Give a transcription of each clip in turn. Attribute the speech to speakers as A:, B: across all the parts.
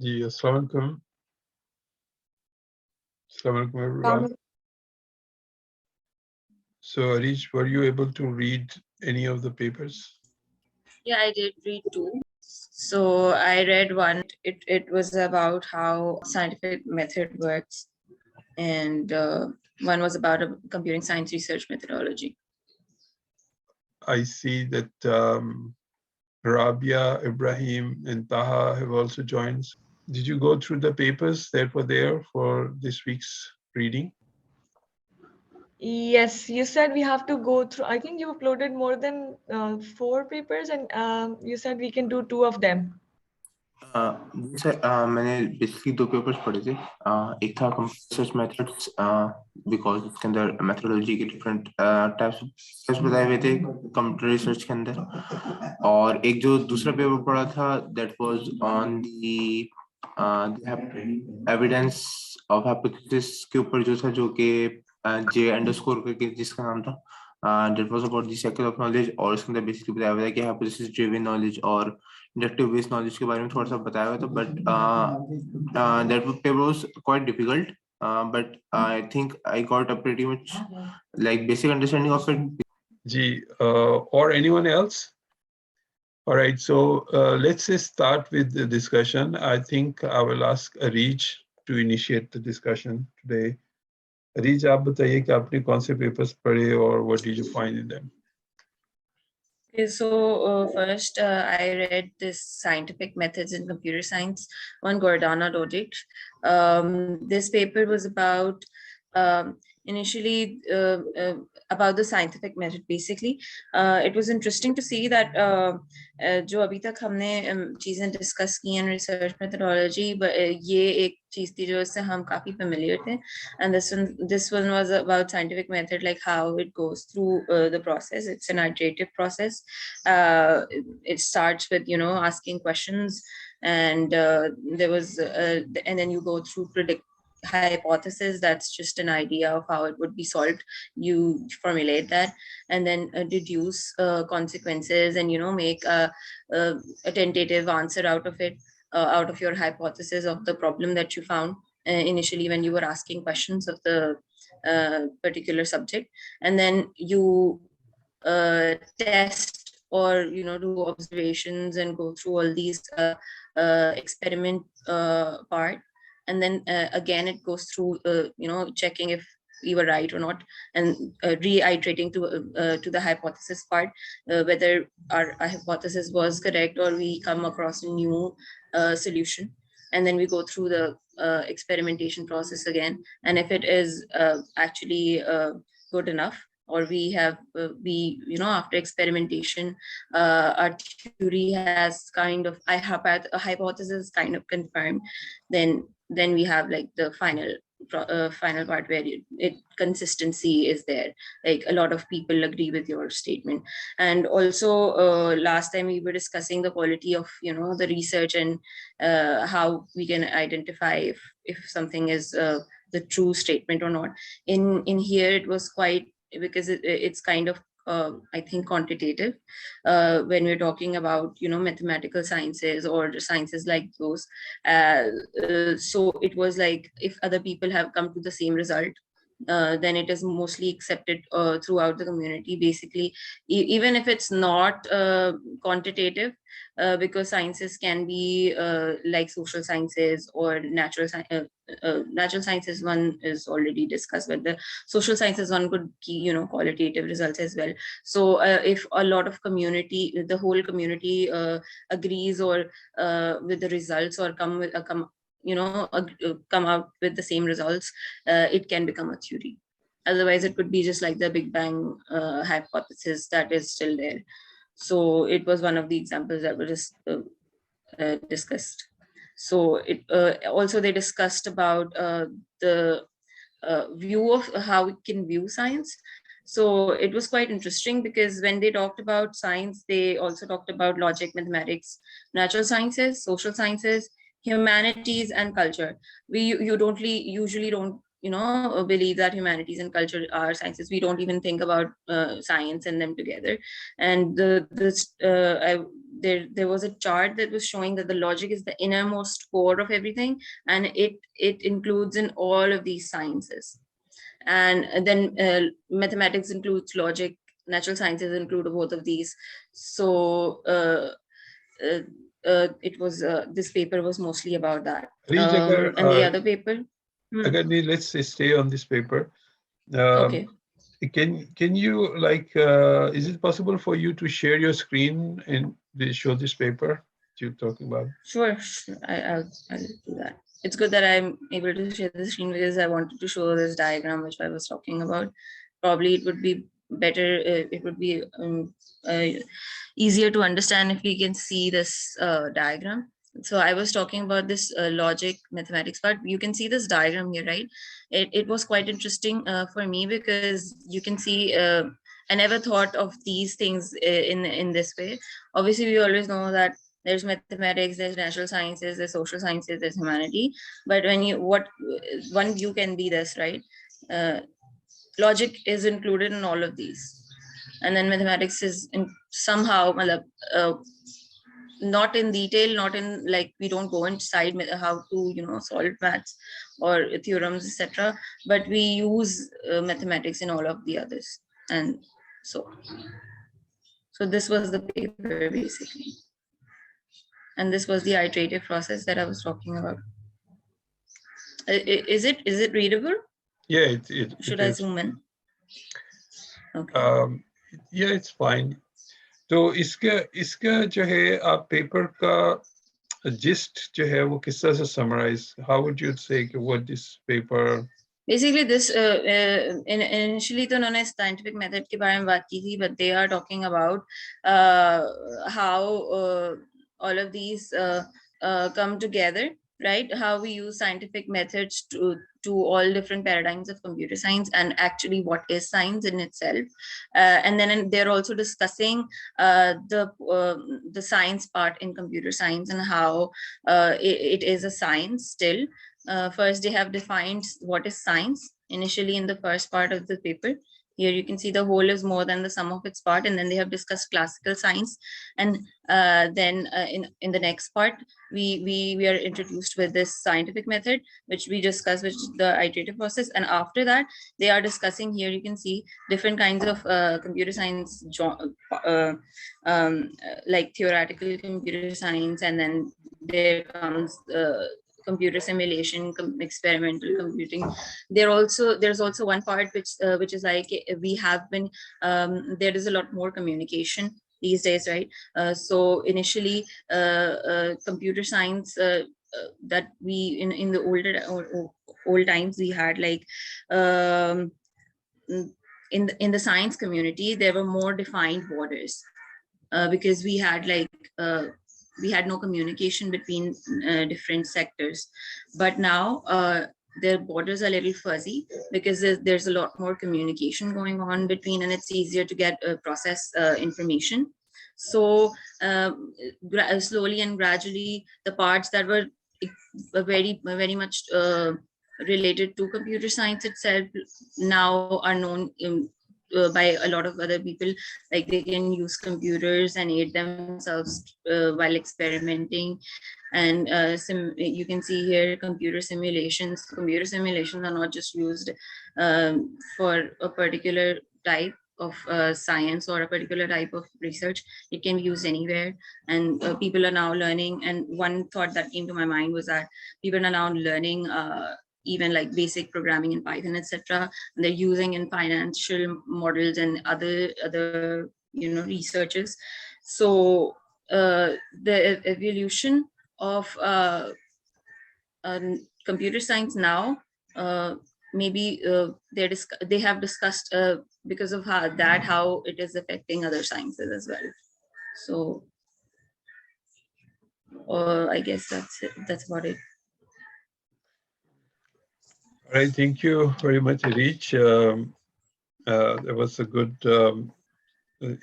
A: Assalamu alaikum. Assalamu alaikum, everyone. So, Arish, were you able to read any of the papers?
B: Yeah, I did read two. So I read one. It was about how scientific method works, and one was about a computing science research methodology.
A: I see that Rabia, Ibrahim, and Taha have also joined. Did you go through the papers that were there for this week's reading?
C: Yes, you said we have to go through. I think you uploaded more than 4 papers, and you said we can do 2 of them.
D: Sir मैंने basically 2 papers पढ़े थे. एक था computer research methods because इसके अंदर methodology के different types बताए हुए थे कंप्यूटर रिसर्च के अंदर. और एक जो दूसरा पेपर पढ़ा था that was on the evidence of hypothesis के ऊपर जो था, जो कि J_ करके जिसका नाम था, that was about the cycle of knowledge. और इसके अंदर बेसिकली बताया हुआ है कि हाइपोथेसिस ड्रिवन नॉलेज और इंडक्टिव बेस्ड नॉलेज के बारे में थोड़ा सा बताया हुआ था. But that paper was quite difficult, but I think I got a pretty much like basic understanding of it.
A: Or anyone else? All right, so let's just start with the discussion. I think I will ask Arij to initiate the discussion today. Arij, आप बताइए कि आपने कौन से papers पढ़े और what did you find in them?
B: Okay, so first I read this scientific methods in computer science on Gordana Rodic. This paper was about initially about the scientific method. Basically, it was interesting to see that जो अभी तक हमने चीजें discuss की हैं research methodology, but ये एक चीज थी जो इससे हम काफी familiar थे, and this one was about scientific method, like how it goes through the process. It's an iterative process. It starts with asking questions, and there was and then you go through predict hypothesis. That's just an idea of how it would be solved. You formulate that and then deduce consequences, and make a tentative answer out of it, out of your hypothesis of the problem that you found initially when you were asking questions of the particular subject. And then you test or do observations and go through all these experiment part. And then again it goes through checking if we were right or not, and reiterating to the hypothesis part, whether our hypothesis was correct or we come across a new solution. And then we go through the experimentation process again, and if it is actually good enough, or we have after experimentation our theory has kind of a hypothesis kind of confirmed, then we have like the final part where it consistency is there, like a lot of people agree with your statement. And also last time we were discussing the quality of the research, and how we can identify if something is the true statement or not. In here it was quite, because it's kind of I think quantitative when we're talking about mathematical sciences or sciences like those. So it was like, if other people have come to the same result, then it is mostly accepted throughout the community, basically, even if it's not quantitative, because sciences can be like social sciences or natural sciences. One is already discussed, but the social sciences one could be qualitative results as well. So if a lot of the whole community agrees or with the results, or come out with the same results, it can become a theory. Otherwise it could be just like the Big Bang hypothesis that is still there. So it was one of the examples that were just discussed. So it also they discussed about the view of how we can view science. So it was quite interesting, because when they talked about science, they also talked about logic, mathematics, natural sciences, social sciences, humanities, and culture. We usually don't believe that humanities and culture are sciences. We don't even think about science and them together. And there was a chart that was showing that the logic is the innermost core of everything, and it includes in all of these sciences. And then mathematics includes logic, natural sciences include both of these. So it was this paper was mostly about that.
A: Harish,
B: And the other paper.
A: let's say stay on this paper.
B: Okay.
A: Can you like is it possible for you to share your screen and show this paper you're talking about?
B: Sure. I'll do that. It's good that I'm able to share the screen because I wanted to show this diagram which I was talking about. Probably it would be better. It would be easier to understand if we can see this diagram. So I was talking about this logic mathematics part. You can see this diagram here, right? It was quite interesting for me because you can see I never thought of these things in this way. Obviously, we always know that there's mathematics, there's natural sciences, there's social sciences, there's humanity. But when you one view can be this, right? Logic is included in all of these, and then mathematics is somehow not in detail, not in like we don't go inside how to solve maths or theorems, etc. But we use mathematics in all of the others, and so this was the paper basically. And this was the iterative process that I was talking about. Is it readable?
A: Yeah,
B: Should I zoom in? Okay.
A: Yeah, it's fine. तो इसका जो है आप paper का gist जो है वो किस तरह से summarize? How would you say what this paper?
B: Basically, this initially तो उन्होंने scientific method के बारे में बात की थी, but they are talking about how all of these come together, right? How we use scientific methods to all different paradigms of computer science, and actually what is science in itself. And then they're also discussing the science part in computer science and how it is a science still. First, they have defined what is science initially in the first part of the paper. Here you can see the whole is more than the sum of its part, and then they have discussed classical science. And then in the next part, we are introduced with this scientific method, which we discuss, which is the iterative process. And after that, they are discussing, here you can see different kinds of computer science, like theoretical computer science, and then there comes computer simulation, experimental computing. There's also one part which is like we have been there is a lot more communication these days, right? So initially computer science that we in the old times we had like in the science community there were more defined borders because we had like we had no communication between different sectors. But now their borders are a little fuzzy because there's a lot more communication going on between, and it's easier to get process information. So slowly and gradually, the parts that were very much related to computer science itself now are known by a lot of other people. Like they can use computers and aid themselves while experimenting. And you can see here computer simulations. Computer simulations are not just used for a particular type of science or a particular type of research. It can be used anywhere, and people are now learning. And one thought that came to my mind was that people are now learning even like basic programming in Python, etc. They're using in financial models and other researches. So the evolution of computer science now, maybe they have discussed because of how it is affecting other sciences as well. So I guess that's it. That's about it.
A: All right, thank you very much, Rich. That was a good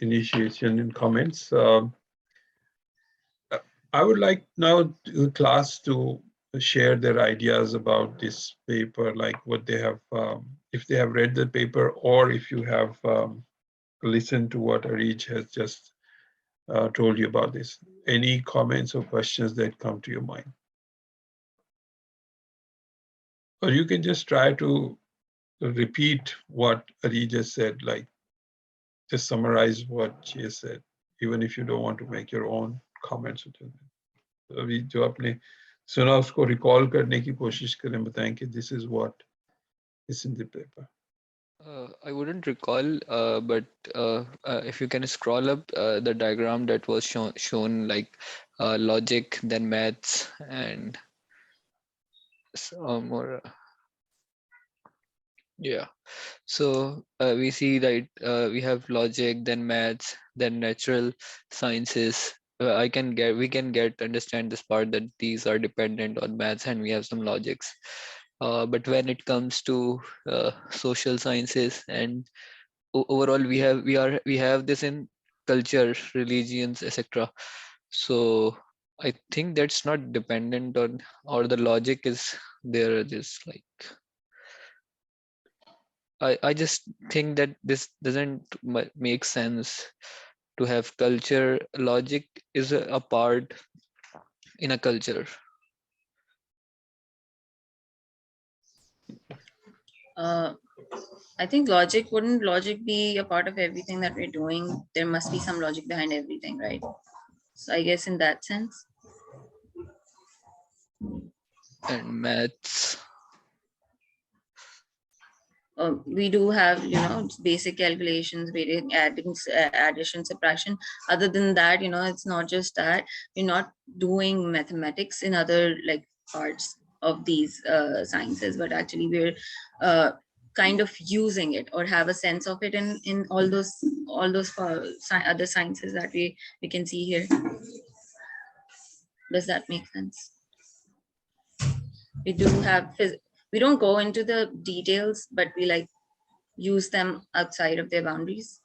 A: initiation and comments. I would like now the class to share their ideas about this paper, like what they have, if they have read the paper, or if you have listened to what Arij has just told you about this. Any comments or questions that come to your mind? Or you can just try to repeat what Ari just said, like just summarize what she has said, even if you don't want to make your own comments. अभी जो आपने सुना उसको recall करने की कोशिश करें, बताएं कि this is what is in the paper.
E: I wouldn't recall, but if you can scroll up the diagram that was shown like logic, then maths, and some more. Yeah. So we see that we have logic, then maths, then natural sciences. We can understand this part that these are dependent on maths and we have some logics. But when it comes to social sciences and overall we have this in culture, religions, etc. So I think that's not dependent on, or the logic is there, just like I just think that this doesn't make sense to have culture. Logic is a part in a culture.
B: I think wouldn't logic be a part of everything that we're doing? There must be some logic behind everything, right? So I guess in that sense.
E: And maths.
B: We do have, basic calculations, basic addition, subtraction. Other than that, it's not just that we're not doing mathematics in other like parts of these sciences, but actually we're kind of using it or have a sense of it in all those other sciences that we can see here. Does that make sense? We do have we don't go into the details, but we like use them outside of their boundaries.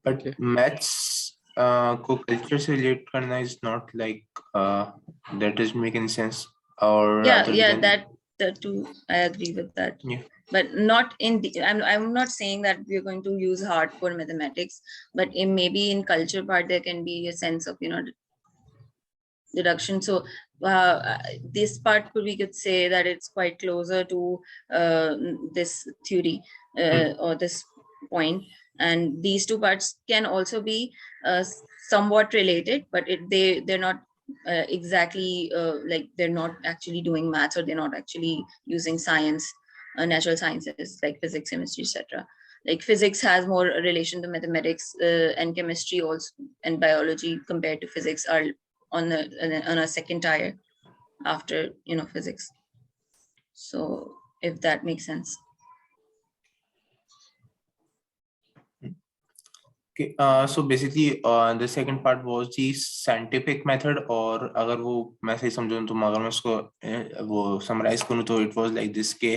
D: But
E: Okay.
D: maths को culture से relate करना is not like that is making sense. Or
B: yeah, that too, I agree with that.
D: Yeah.
B: But not in the, I'm not saying that we're going to use hardcore mathematics, but maybe in culture part there can be a sense of deduction. So this part we could say that it's quite closer to this theory or this point, and these two parts can also be somewhat related, but they're not exactly like they're not actually doing maths, or they're not actually using science, natural sciences like physics, chemistry, etc. Like physics has more relation to mathematics, and chemistry also and biology compared to physics are on a second tier after physics. So if that makes sense.
D: Okay, so basically the second part was the scientific method, और अगर वो मैं सही समझूं तो अगर मैं उसको वो summarize करूं तो it was like this के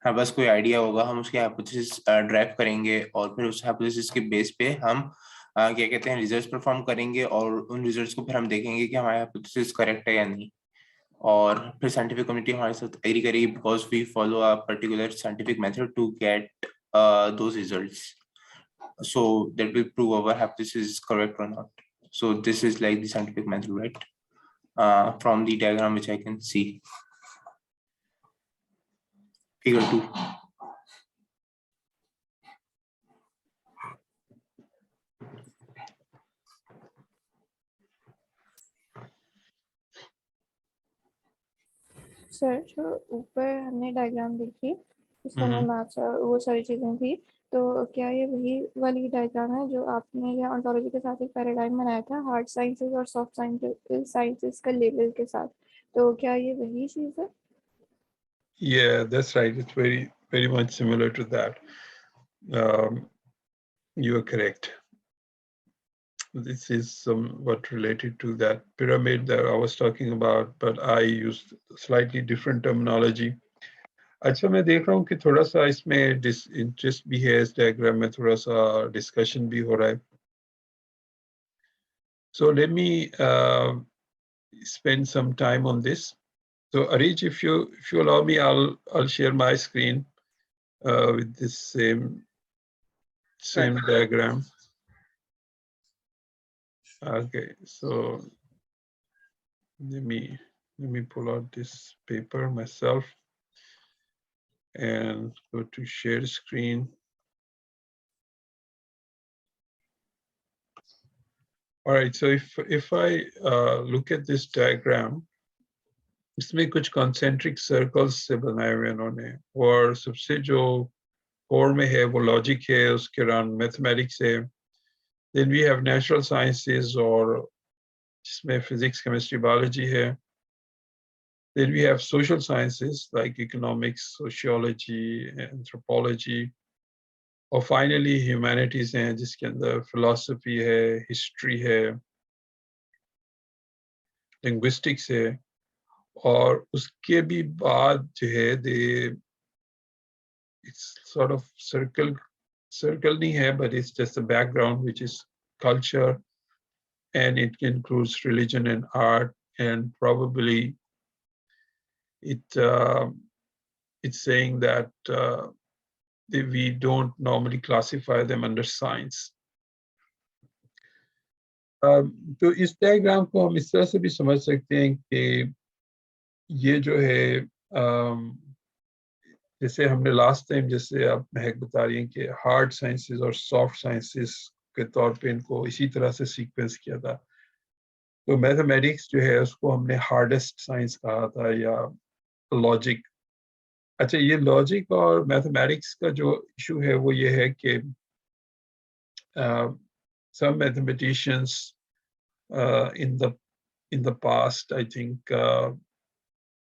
D: हमारे पास कोई idea होगा, हम उसके hypothesis drive करेंगे और फिर उस hypothesis के base पे हम क्या कहते हैं research perform करेंगे और उन results को फिर हम देखेंगे कि हमारा hypothesis correct है या नहीं, और फिर scientific community हमारे साथ agree करेगी because we follow a particular scientific method to get those results. So that will prove our hypothesis is correct or not. So this is like the scientific method, right? From the diagram which I can see. Figure 2.
F: Sir जो ऊपर हमने diagram देखी उसमें maths और वो सारी चीजें थी, तो क्या ये वही वाली डायग्राम है जो आपने या ऑन्टोलॉजी के साथ एक पैराडाइम बनाया था हार्ड साइंसेस और सॉफ्ट साइंसेस का लेवल के साथ, तो क्या ये वही चीज है?
A: Yeah, that's right. It's very much similar to that. You are correct. This is somewhat related to that pyramid that I was talking about, but I used slightly different terminology. अच्छा, मैं देख रहा हूँ कि थोड़ा सा इसमें इंटरेस्ट भी है, इस डायग्राम में थोड़ा सा डिस्कशन भी हो रहा है. So let me spend some time on this. So Arij, if you allow me, I'll share my screen with this same diagram. Okay, so let me pull out this paper myself and go to share screen. All right, so if I look at this diagram, इसमें कुछ concentric circles से बनाए हुए इन्होंने, और सबसे जो core में है वो logic है, उसके अराउंड mathematics है, then we have natural sciences और जिसमें physics, chemistry, biology है, then we have social sciences like economics, sociology, anthropology, और finally humanities हैं जिसके अंदर philosophy है, history है, linguistics है, और उसके भी बाद जो है they it's sort of circle नहीं है, but it's just a background which is culture, and it includes religion and art, and probably it's saying that we don't normally classify them under science. तो इस diagram को हम इस तरह से भी समझ सकते हैं कि ये जो है जैसे हमने लास्ट टाइम, जैसे आप महक बता रही हैं कि हार्ड साइंसेस और सॉफ्ट साइंसेस के तौर पे इनको इसी तरह से सीक्वेंस किया था, तो मैथमेटिक्स जो है उसको हमने हार्डेस्ट साइंस कहा था, या लॉजिक। अच्छा, ये लॉजिक और मैथमेटिक्स का जो इशू है वो ये है कि some mathematicians in the past, I think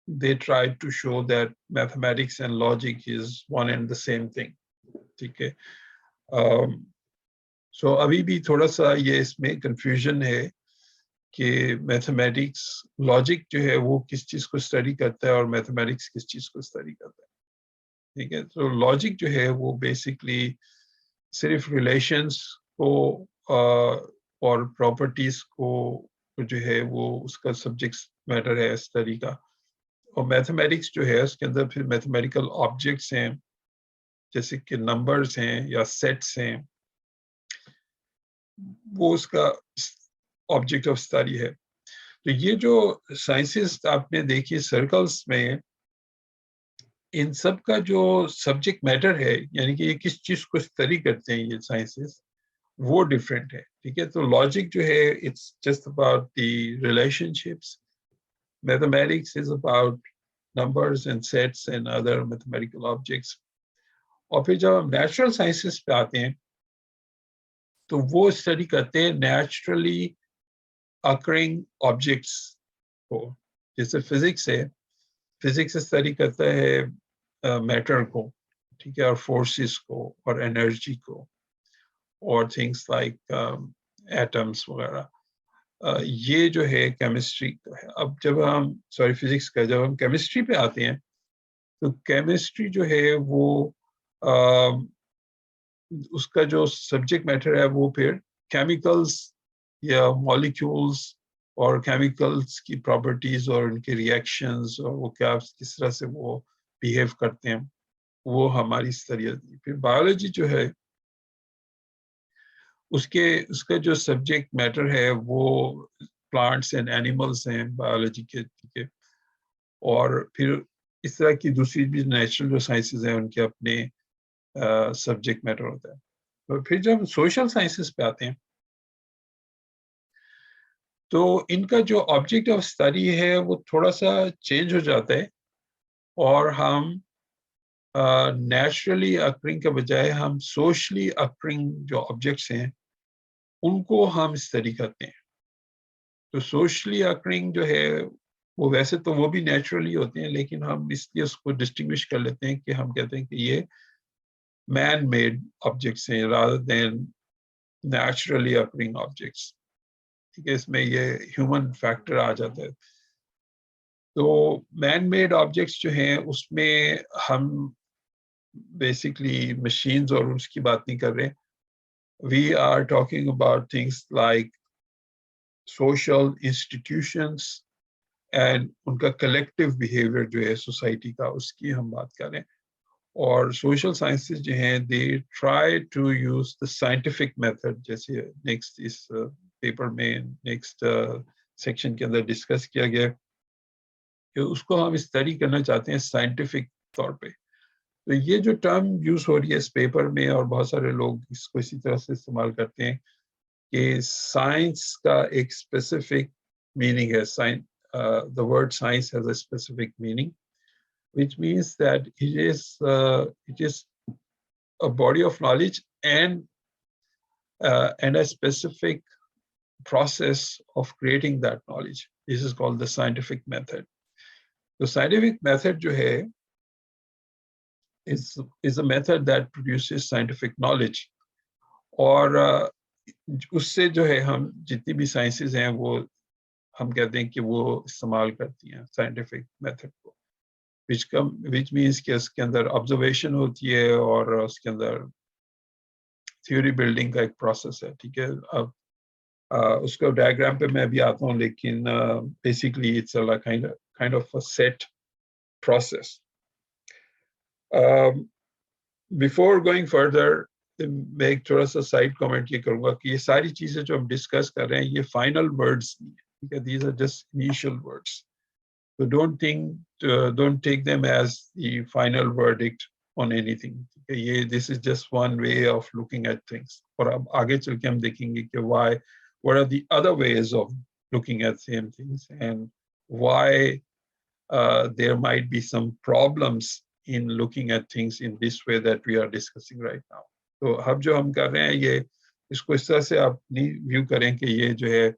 A: they tried to show that mathematics and logic is one and the same thing. ठीक है, so अभी भी थोड़ा सा ये इसमें confusion है कि मैथमेटिक्स, लॉजिक जो है वो किस चीज को स्टडी करता है और मैथमेटिक्स किस चीज को स्टडी करता है। ठीक है, तो लॉजिक जो है वो बेसिकली सिर्फ रिलेशंस को और प्रॉपर्टीज को जो है वो उसका सब्जेक्ट मैटर है स्टडी का, और मैथमेटिक्स जो है उसके अंदर फिर मैथमेटिकल ऑब्जेक्ट्स हैं जैसे कि नंबर्स हैं या सेट्स हैं, वो उसका ऑब्जेक्ट ऑफ स्टडी है। तो ये जो साइंसेस आपने देखी सर्कल्स में, इन सब का जो सब्जेक्ट मैटर है, यानी कि ये किस चीज को स्टडी करते हैं ये साइंसेस, वो डिफरेंट है। ठीक है, तो लॉजिक जो है it's just about the relationships, mathematics is about numbers and sets and other mathematical objects. और फिर जब हम नेचुरल साइंसेस पे आते हैं तो वो स्टडी करते हैं नेचुरली अकरिंग ऑब्जेक्ट्स को। जैसे फिजिक्स है, फिजिक्स स्टडी करता है मैटर को, ठीक है, और फोर्सेस को और एनर्जी को और थिंग्स लाइक एटम्स वगैरह। ये जो है केमिस्ट्री का है। अब जब हम फिजिक्स का, जब हम केमिस्ट्री पे आते हैं तो केमिस्ट्री जो है वो उसका जो सब्जेक्ट मैटर है वो फिर केमिकल्स या मॉलिक्यूल्स और केमिकल्स की प्रॉपर्टीज और उनके रिएक्शंस और वो क्या किस तरह से वो बिहेव करते हैं, वो हमारी स्टडी। फिर बायोलॉजी जो है उसका जो सब्जेक्ट मैटर है वो प्लांट्स एंड एनिमल्स हैं बायोलॉजी के, ठीक है। और फिर इस तरह की दूसरी भी नेचुरल जो साइंसेस हैं उनके अपने सब्जेक्ट मैटर होता है। तो फिर जब सोशल साइंसेस पे आते हैं तो इनका जो ऑब्जेक्ट ऑफ स्टडी है वो थोड़ा सा चेंज हो जाता है, और हम नेचुरली अकरिंग के बजाय हम सोशली अकरिंग जो ऑब्जेक्ट्स हैं उनको हम स्टडी करते हैं। तो सोशली अकरिंग जो है वो वैसे तो वो भी नेचुरली होते हैं, लेकिन हम इसलिए उसको डिस्टिंग्विश कर लेते हैं कि हम कहते हैं कि ये मैन मेड ऑब्जेक्ट्स हैं rather than naturally occurring objects. ठीक है, इसमें ये ह्यूमन फैक्टर आ जाता है। तो मैन मेड ऑब्जेक्ट्स जो हैं उसमें हम बेसिकली मशीन्स और उसकी बात नहीं कर रहे। We are talking about things like social institutions and उनका कलेक्टिव बिहेवियर जो है सोसाइटी का, उसकी हम बात करें। और सोशल साइंसेज जो हैं they try to use the scientific method, जैसे नेक्स्ट इस पेपर में नेक्स्ट सेक्शन के अंदर डिस्कस किया गया कि उसको हम स्टडी करना चाहते हैं साइंटिफिक तौर पे। तो ये जो टर्म यूज हो रही है इस पेपर में और बहुत सारे लोग इसको इसी तरह से इस्तेमाल करते हैं कि साइंस का एक स्पेसिफिक मीनिंग है, the word science has a specific meaning, which means that it is a body of knowledge and a specific process of creating that knowledge. This is called the scientific method. The scientific method जो है is a method that produces scientific knowledge. और उससे जो है हम जितनी भी sciences हैं वो हम कहते हैं कि वो इस्तेमाल करती हैं साइंटिफिक मेथड को, which means कि उसके अंदर ऑब्जर्वेशन होती है और उसके अंदर थ्योरी बिल्डिंग का एक प्रोसेस है। ठीक है, अब उसका डायग्राम पे मैं भी आता हूँ, लेकिन basically it's a kind of a set process. Before going further मैं एक थोड़ा सा साइड कमेंट ये करूंगा कि ये सारी चीजें जो हम डिस्कस कर रहे हैं ये फाइनल वर्ड्स नहीं है, ठीक है, these are just initial words, so don't take them as the final verdict on anything. ठीक है, ये this is just one way of looking at things, और अब आगे चल के हम देखेंगे कि what are the other ways of looking at same things and why there might be some problems in looking at things in this way that we are discussing right now. तो अब जो हम कर रहे हैं ये इसको इस तरह से आप नहीं व्यू करें कि ये जो है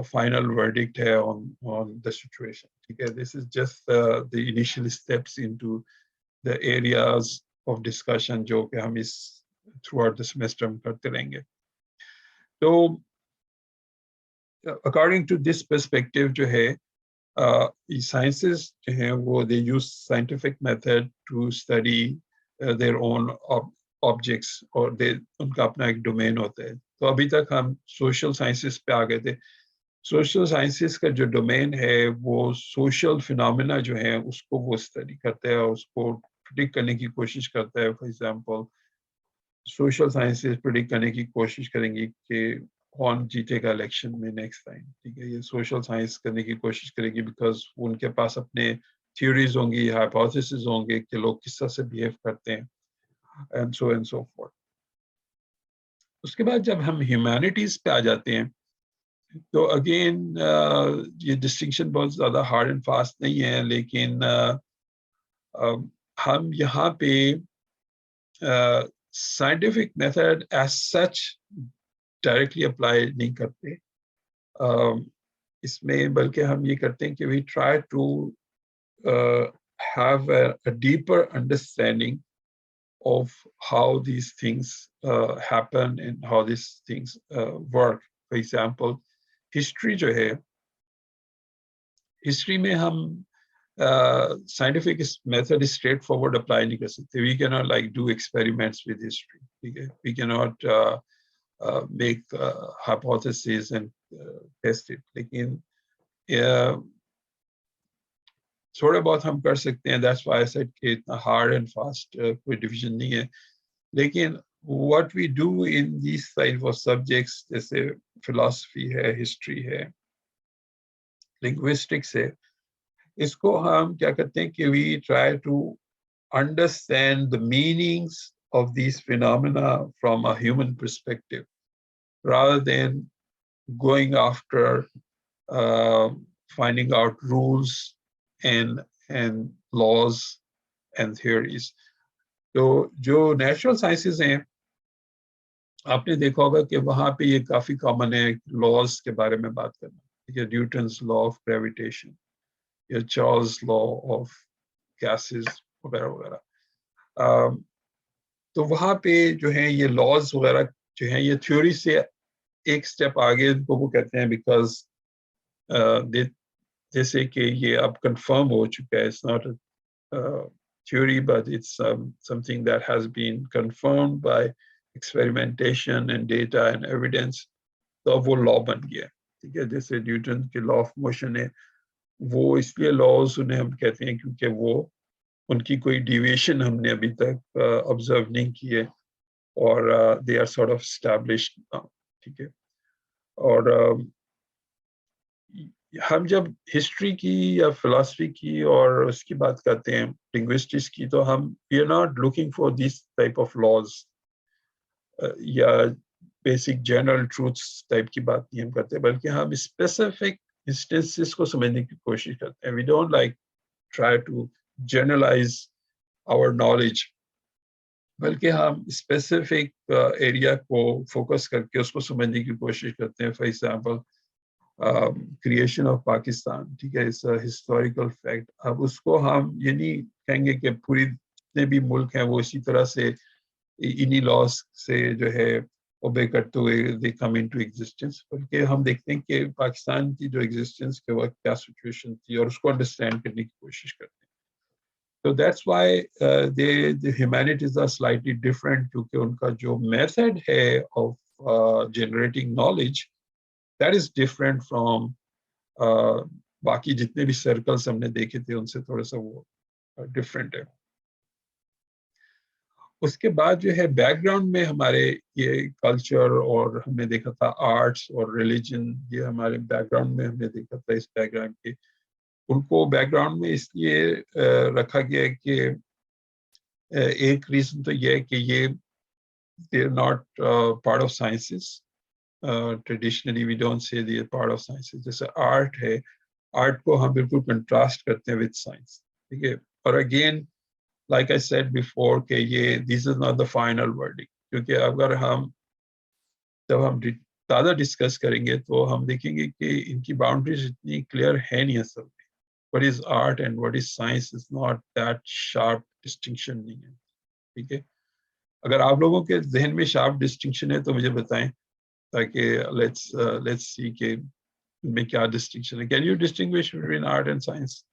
A: final verdict है on the situation. ठीक है, this is just the initial steps into the areas of discussion जो कि हम इस throughout the semester हम करते रहेंगे। तो according to this perspective जो है sciences जो हैं वो they use scientific method to study their own objects, और उनका अपना एक डोमेन होता है। तो अभी तक हम सोशल साइंसेस पे आ गए थे। सोशल साइंसेस का जो डोमेन है वो सोशल फिनोमेना जो है उसको वो स्टडी करता है, उसको प्रिडिक्ट करने की कोशिश करता है। For example social sciences predict करने की कोशिश करेंगी कि कौन जीतेगा इलेक्शन में नेक्स्ट टाइम। ठीक है, ये सोशल साइंस करने की कोशिश करेगी बिकॉज उनके पास अपने थ्योरीज होंगी, हाइपोथेसिस होंगे कि लोग किस तरह से बिहेव करते हैं एंड सो फोर्थ। उसके बाद जब हम ह्यूमैनिटीज पे आ जाते हैं तो अगेन ये डिस्टिंक्शन बहुत ज़्यादा हार्ड एंड फास्ट नहीं है, लेकिन हम यहाँ पे scientific method as such directly apply नहीं करते इसमें, बल्कि हम ये करते हैं कि we try to have a deeper understanding of how these things happen and how these things work. For example, history जो है, history में हम scientific method is straightforward apply नहीं कर सकते. We cannot like do experiments with history. ठीक है, we cannot make hypotheses and test it. लेकिन थोड़ा बहुत हम कर सकते हैं. That's why I said कि इतना hard and fast कोई division नहीं है. लेकिन what we do in these type of subjects जैसे philosophy है, history है, linguistics है, इसको हम क्या करते हैं कि we try to understand the meanings of these phenomena from a human perspective rather than going after finding out rules and laws and theories. तो जो नेचुरल साइंसेस हैं आपने देखा होगा कि वहाँ पे ये काफी कॉमन है लॉज के बारे में बात करना, ठीक है, न्यूटन्स लॉ ऑफ ग्रेविटेशन या चार्ल्स लॉ ऑफ गैसेस वगैरह वगैरह। तो वहाँ पे जो है ये लॉज वगैरह जो है ये थ्योरी से एक स्टेप आगे इनको वो कहते हैं बिकॉज जैसे कि ये अब कंफर्म हो चुका है, it's not theory, but it's something that has been confirmed by experimentation and data and evidence. तो अब वो लॉ बन गया, ठीक है, जैसे न्यूटन के लॉ ऑफ मोशन है, वो इसलिए लॉज उन्हें हम कहते हैं क्योंकि वो उनकी कोई डिविएशन हमने अभी तक ऑब्जर्व नहीं की है और they are sort of established now, ठीक है। और हम जब हिस्ट्री की या फिलॉसफी की और उसकी बात करते हैं, लिंग्विस्टिक्स की, तो हम we are not looking for this type of laws या बेसिक जनरल ट्रूथ्स टाइप की बात नहीं हम करते, बल्कि हम स्पेसिफिक इंस्टेंसेस को समझने की कोशिश करते हैं. We don't like try to generalise our knowledge, बल्कि हम स्पेसिफिक एरिया को फोकस करके उसको समझने की कोशिश करते हैं. For example creation of Pakistan, ठीक है, इट्स अ हिस्टोरिकल फैक्ट. अब उसको हम ये नहीं कहेंगे कि पूरी जितने भी मुल्क हैं वो इसी तरह से इन्हीं लॉस से जो है ओबे करते हुए दे कम इनटू एग्जिस्टेंस, बल्कि हम देखते हैं कि पाकिस्तान की जो एग्जिस्टेंस के वक्त क्या सिचुएशन थी और उसको अंडरस्टैंड करने की कोशिश करते हैं. So that's why the humanities are slightly different, क्योंकि उनका जो method है of generating knowledge, that is different from बाकी जितने भी circles हमने देखे थे उनसे थोड़ा सा वो different है. उसके बाद जो है background में हमारे ये culture और हमने देखा था arts और religion, ये हमारे background में हमने देखा था इस background के. उनको background में इसलिए रखा गया है कि एक रीजन तो ये है कि ये they are not part of sciences. Traditionally we don't say they are part of sciences. जैसे art है, art को हम बिल्कुल contrast करते हैं with science, ठीक है. और again like I said before कि ये this is not the final verdict, क्योंकि अगर हम जब हम ज़्यादा डिस्कस करेंगे तो हम देखेंगे कि इनकी बाउंड्रीज इतनी क्लियर है नहीं असल में. What is art and what is science is not that sharp distinction नहीं है, ठीक है. अगर आप लोगों के जहन में शार्प डिस्टिंक्शन है तो मुझे बताएं, ताकि लेट्स सी कि इनमें क्या डिस्टिंक्शन है. Can you distinguish between art and science?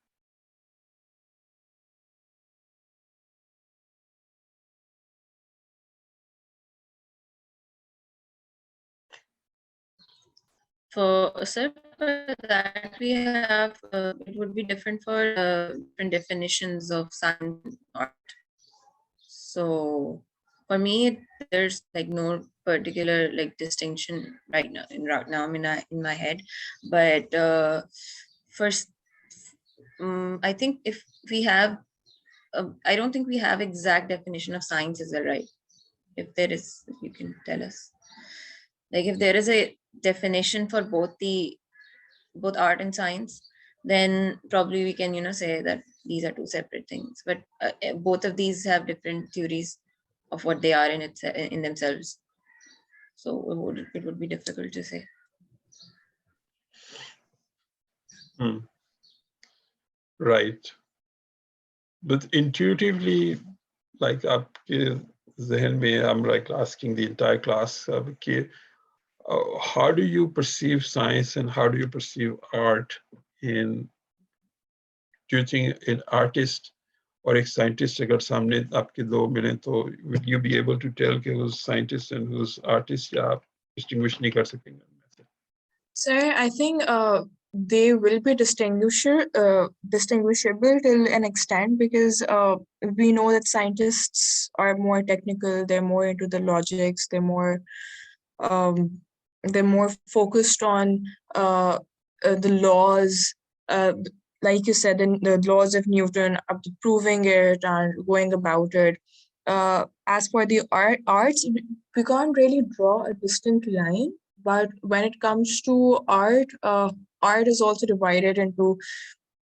B: For sir, for that we have it would be different for different definitions of science and art. So for me, there's like no particular like distinction right now in my head. But first, I think if we have, I don't think we have exact definition of science. Is that right? If there is, if you can tell us, like if there is a definition for both art and science, then probably we can say that these are two separate things. But both of these have different theories of what they are in themselves. So it would be difficult to say.
A: Right. But intuitively, like आपके जहन में, I'm like asking the entire class कि how do you perceive science and how do you perceive art? In do you think an artist or a scientist अगर सामने आपके दो मिले तो will you be able to tell कि who's scientist and who's artist, या आप distinguish नहीं कर सकेंगे?
G: Sir, I think they will be distinguishable till an extent, because we know that scientists are more technical, they're more into the logics, um, they're more focused on the laws, like you said, the laws of Newton, up to proving it and going about it. As for the arts, we can't really draw a distinct line. But when it comes to art, art is also divided into.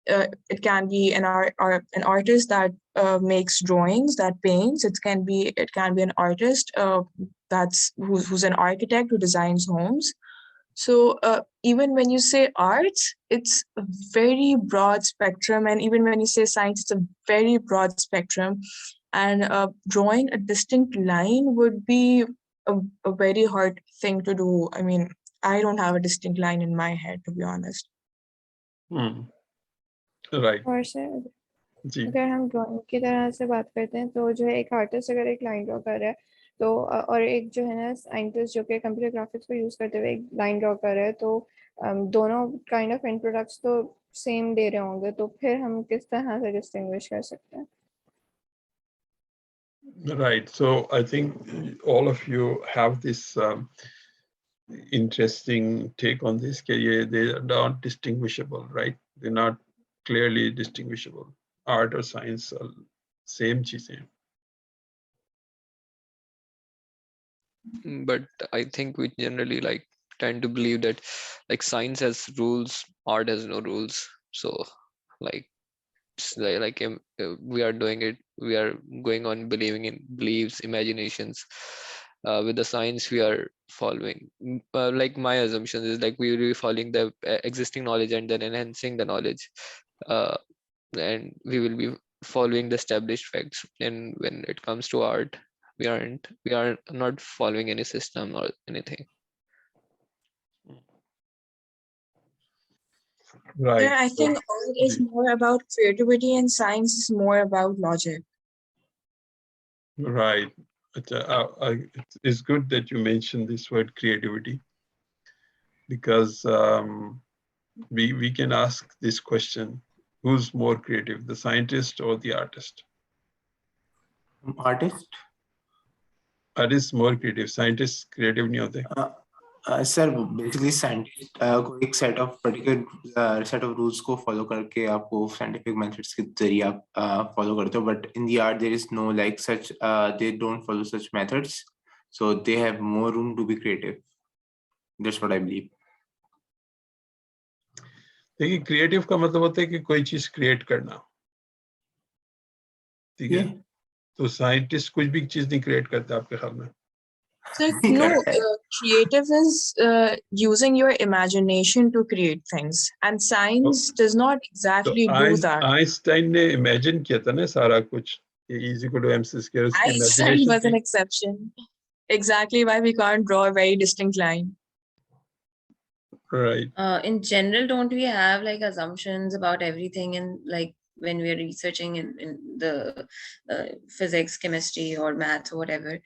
G: It can be an artist that makes drawings, that paints. It can be an artist who's an architect who designs homes. So even when you say arts, it's a very broad spectrum, and even when you say science, it's a very broad spectrum. And drawing a distinct line would be a very hard thing to do. I mean, I don't have a distinct line in my head, to be honest.
A: Right.
F: और sir
A: जी.
F: अगर हम drawing की तरह से बात करते हैं तो जो है एक आर्टिस्ट अगर एक लाइन ड्रॉ कर रहा है तो और एक जो है ना साइंटिस्ट जो कि कंप्यूटर ग्राफिक्स को यूज करते हुए एक लाइन ड्रॉ कर रहा है, तो दोनों काइंड ऑफ एंड प्रोडक्ट्स तो सेम दे रहे होंगे, तो फिर हम किस तरह से डिस्टिंग्विश कर सकते हैं?
A: Right. So I think all of you have this interesting take on this. They are not distinguishable, right? They're not clearly distinguishable. Art or science are same cheezein.
E: But I think we generally like tend to believe that like science has rules, art has no rules. So like we are doing it, we are going on believing in beliefs, imaginations. With the science we are following, like my assumption is like we will be following the existing knowledge and then enhancing the knowledge, uh, and we will be following the established facts. And when it comes to art, we are not following any system or anything.
A: Right.
G: Yeah, I think art is more about creativity and science is more about logic.
A: Right. It's good that you mentioned this word creativity, because we can ask this question: who's more creative, the scientist or the artist?
D: Artist?
A: Artist more creative, scientists creative नहीं होते.
D: Sir basically scientist को एक set of particular set of rules को follow करके आपको scientific methods के जरिए आप फॉलो करते हो, but in the art there is no like such, they don't follow such methods, so they have more room to be creative. That's what I believe.
A: देखिए, creative का मतलब होता है कि कोई चीज क्रिएट करना, ठीक है? तो साइंटिस्ट कुछ भी चीज नहीं क्रिएट करता आपके ख्याल में?
G: So no, creative is using your imagination to create things, and science does not exactly do that.
A: Einstein ने इमेजिन किया था ना सारा कुछ, ये is equal to mc square, उसकी
G: Einstein
A: imagination
G: was an exception. Exactly why we can't draw a very distinct line.
A: Right.
B: In general, don't we have like assumptions about everything, and like when we are researching in the physics, chemistry, or maths or whatever?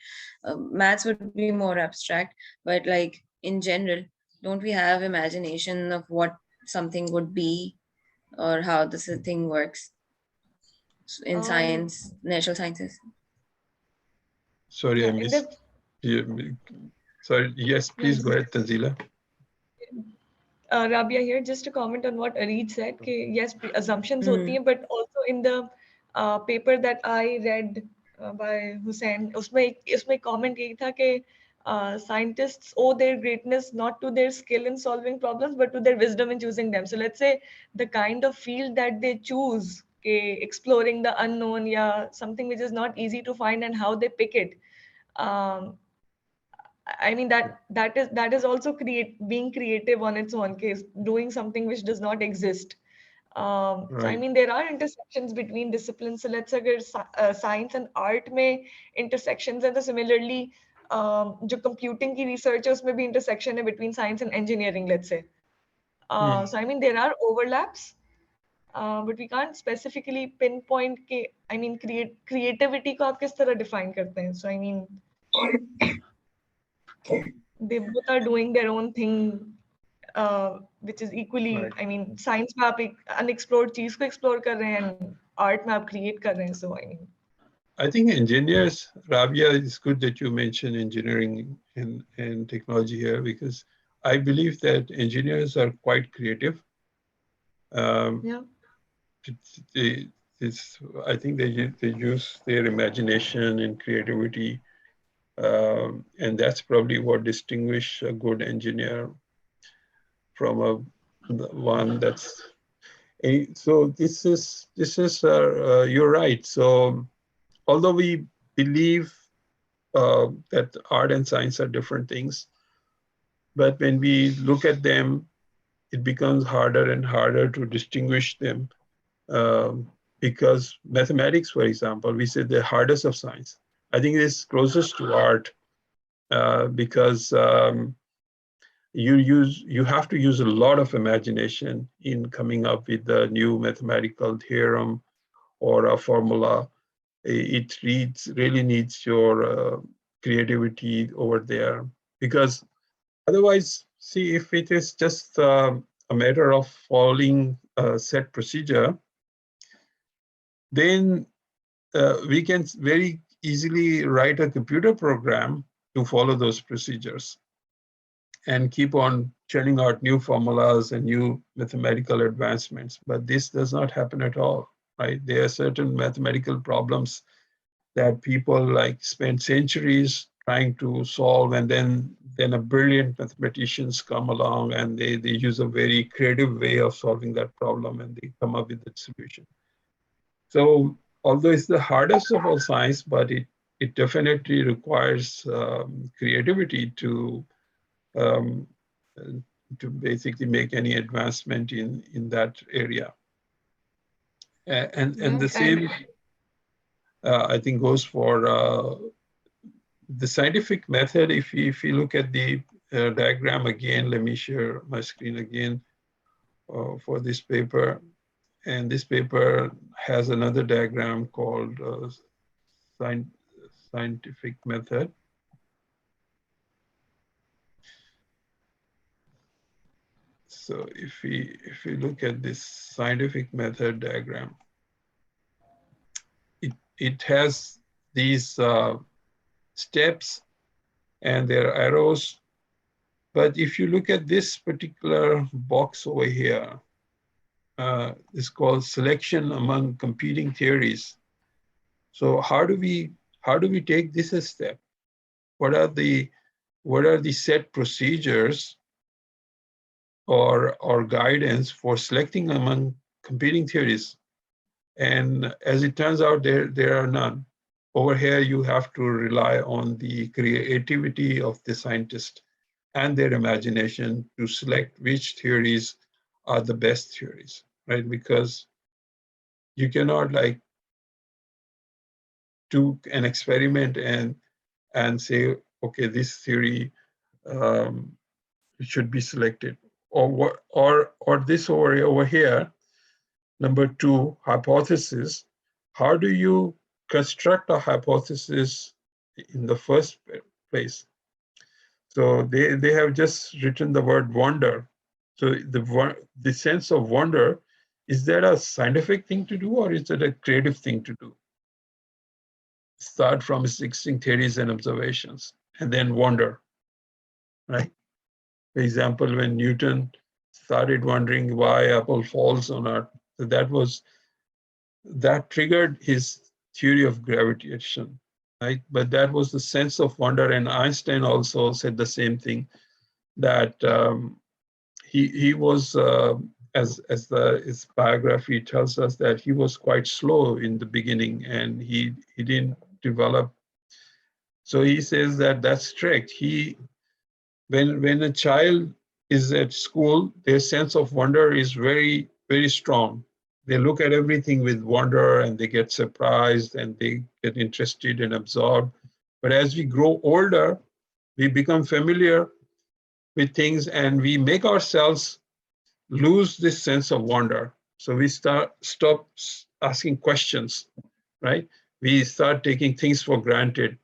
B: Maths would be more abstract, but like in general, don't we have imagination of what something would be or how this thing works in science, natural sciences?
A: Sorry, I
C: in
A: missed. Sorry, yes, please go ahead, Tanzila.
C: Rabia here, just to comment on what Areej said, yes, assumptions hoti hain, but also in the paper that I read by Hussain, usme comment yehi tha ke scientists owe their greatness not to their skill in solving problems, but to their wisdom in choosing them. So let's say the kind of field that they choose, exploring the unknown, yeah, something which is not easy to find, and how they pick it. I mean that is also being creative on its own case, doing something which does not exist. So I mean there are intersections between disciplines. So let's say science and art may intersections, and similarly जो computing की research है उसमें भी intersection है between science and engineering, let's say. So I mean there are overlaps, but we can't specifically pinpoint के I mean creativity को आप किस तरह define करते हैं. So I mean they both are doing their own thing, which is equally, I mean, science में आप एक unexplored चीज को explore कर रहे हैं, and art में आप create कर रहे हैं. So I mean,
A: I think engineers, Rabia, it's good that you mentioned engineering and technology here, because I believe that engineers are quite creative.
C: yeah.
A: I think they use their imagination and creativity, and that's probably what distinguish a good engineer from one that's. So this is you're right. So although we believe that art and science are different things, but when we look at them, it becomes harder and harder to distinguish them, because mathematics, for example, we say the hardest of science. I think it is closest to art, because you have to use a lot of imagination in coming up with a new mathematical theorem or a formula. It really needs your creativity over there, because otherwise, see, if it is just a matter of following a set procedure, then we can very easily write a computer program to follow those procedures. and keep on churning out new formulas and new mathematical advancements. But this does not happen at all, right? There are certain mathematical problems that people like spend centuries trying to solve, and then a brilliant mathematicians come along and they use a very creative way of solving that problem and they come up with the solution. So although it's the hardest of all science, but it definitely requires creativity um, to basically make any advancement in that area. And the same, I think, goes for the scientific method. If you look at the diagram again, let me share my screen again for this paper. And this paper has another diagram called scientific method. So if we look at this scientific method diagram, it has these steps and their arrows. But if you look at this particular box over here, it's called selection among competing theories. So how do we take this a step? What are the set procedures or guidance for selecting among competing theories? And as it turns out, there are none. Over here, you have to rely on the creativity of the scientist and their imagination to select which theories are the best theories, right? Because you cannot like do an experiment and say, okay, this theory should be selected, or this over here. Number 2, hypothesis. How do you construct a hypothesis in the first place? So they have just written the word wonder. So the sense of wonder, is that a scientific thing to do or is it a creative thing to do? Start from existing theories and observations and then wonder, right? For example, when Newton started wondering why apple falls on Earth, that triggered his theory of gravitation, right? But that was the sense of wonder, and Einstein also said the same thing, that he was, as his biography tells us, that he was quite slow in the beginning and he didn't develop. So he says that that's strict. When a child is at school, their sense of wonder is very, very strong. They look at everything with wonder and they get surprised and they get interested and absorbed. But as we grow older, we become familiar with things and we make ourselves lose this sense of wonder. So we stop asking questions, right? We start taking things for granted.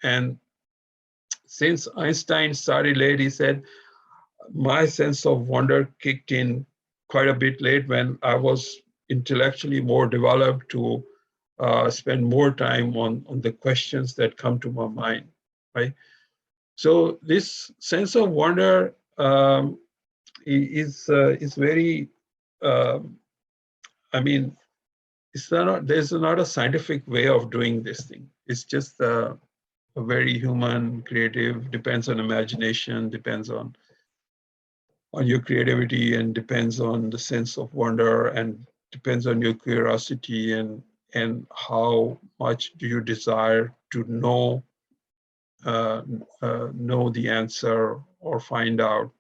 A: And since Einstein started late, he said, my sense of wonder kicked in quite a bit late when I was intellectually more developed to spend more time on the questions that come to my mind, right? So this sense of wonder is very, I mean, there's not a scientific way of doing this thing. It's just a very human, creative, depends on imagination, depends on your creativity, and depends on the sense of wonder, and depends on your curiosity and how much do you desire to know the answer or find out.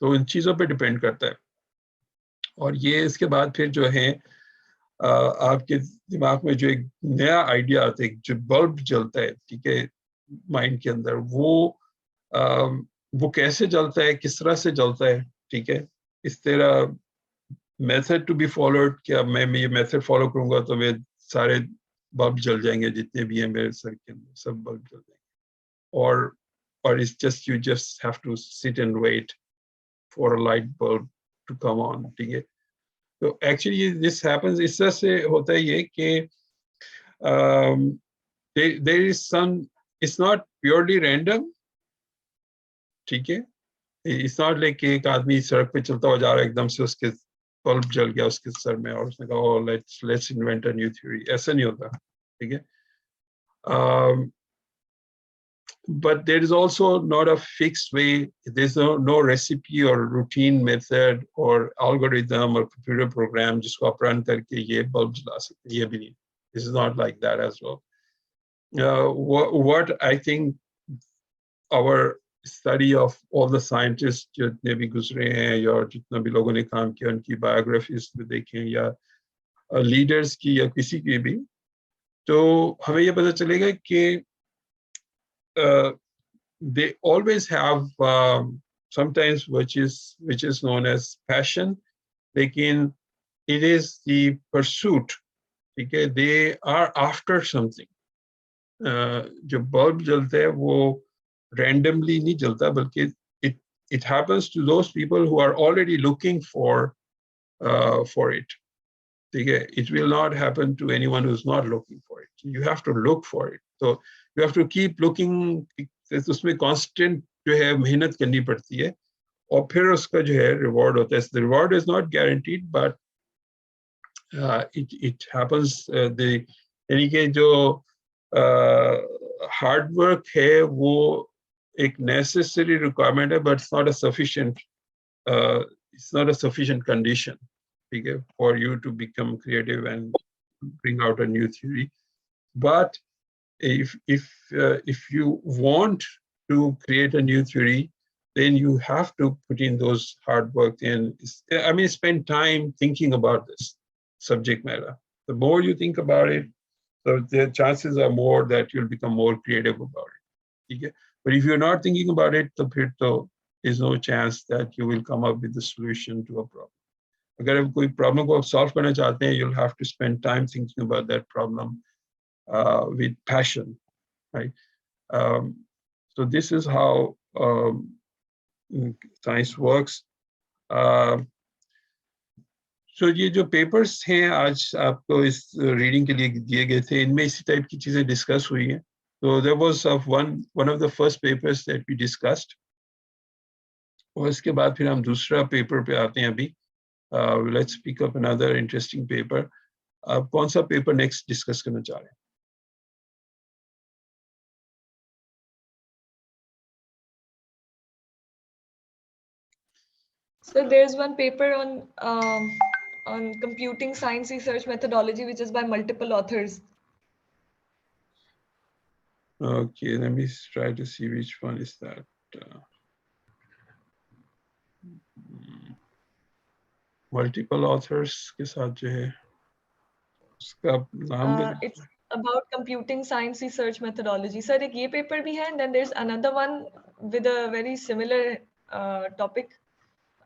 A: तो इन चीज़ों पे depend करता है. और ये इसके बाद फिर जो है आपके दिमाग में जो एक नया आइडिया आता है, जो बल्ब जलता है, ठीक है, माइंड के अंदर, वो कैसे जलता है, किस तरह से जलता है, ठीक है, इस तरह मेथड टू बी फॉलोड, कि अब मैं ये मेथड फॉलो करूंगा तो वे सारे बल्ब जल जाएंगे, जितने भी हैं मेरे सर के अंदर सब बल्ब जल जाएंगे, or it's just you just have to sit and wait for a light bulb to come on, ठीक है. तो actually this happens, इस तरह से होता है ये कि there is some, it's not purely random, ठीक है, It's not like कि एक आदमी सड़क पे चलता हुआ जा रहा है एकदम से उसके बल्ब जल गया उसके सर में और उसने कहा oh let's invent a new theory. ऐसा नहीं होता, ठीक है? But there is also not a fixed way. There's no recipe or routine method or algorithm or computer program जिसको आप run करके ये bulb जला सकते हैं, ये भी नहीं. This is not like that as well. What I think our study of all the scientists जितने भी गुजरे हैं या जितना भी लोगों ने काम किया उनकी biographies में देखें या leaders की या किसी की भी, तो हमें ये पता चलेगा कि they always have sometimes which is known as passion, लेकिन it is the pursuit, okay? They are after something. जो bulb जलता है वो randomly नहीं जलता, बल्कि it happens to those people who are already looking for it. Okay? It will not happen to anyone who's not looking for it. You have to look for it. So you have to keep looking. उसमें constant जो है मेहनत करनी पड़ती है और फिर उसका जो है reward होता है. The reward is not guaranteed, but it happens. यानी कि जो hard work है वो एक necessary requirement है, but it's not a sufficient condition, okay, for you to become creative and bring out a new theory. But if you want to create a new theory, then you have to put in those hard work and spend time thinking about this subject matter. The more you think about it, the chances are more that you'll become more creative about it. Okay? But if you're not thinking about it, there's no chance that you will come up with the solution to a problem. अगर आप कोई problem को solve करना चाहते हैं, you'll have to spend time thinking about that problem with passion, right? So this is how science works. So ये जो papers हैं आज आपको इस reading के लिए दिए गए थे, इनमें इसी type की चीजें discuss हुई हैं. So there was one of the first papers that we discussed. और इसके बाद फिर हम दूसरा paper पे आते हैं अभी. Let's pick up another interesting paper. आप कौन सा paper next discuss करना चाह रहे हैं?
C: So there's one paper on computing science research methodology, which is by multiple authors.
A: Okay, let me try to see which one is that. Multiple authors के साथ जो है उसका नाम
C: It's about computing science research methodology. Sir, एक ये paper भी है, and then there's another one with a very similar topic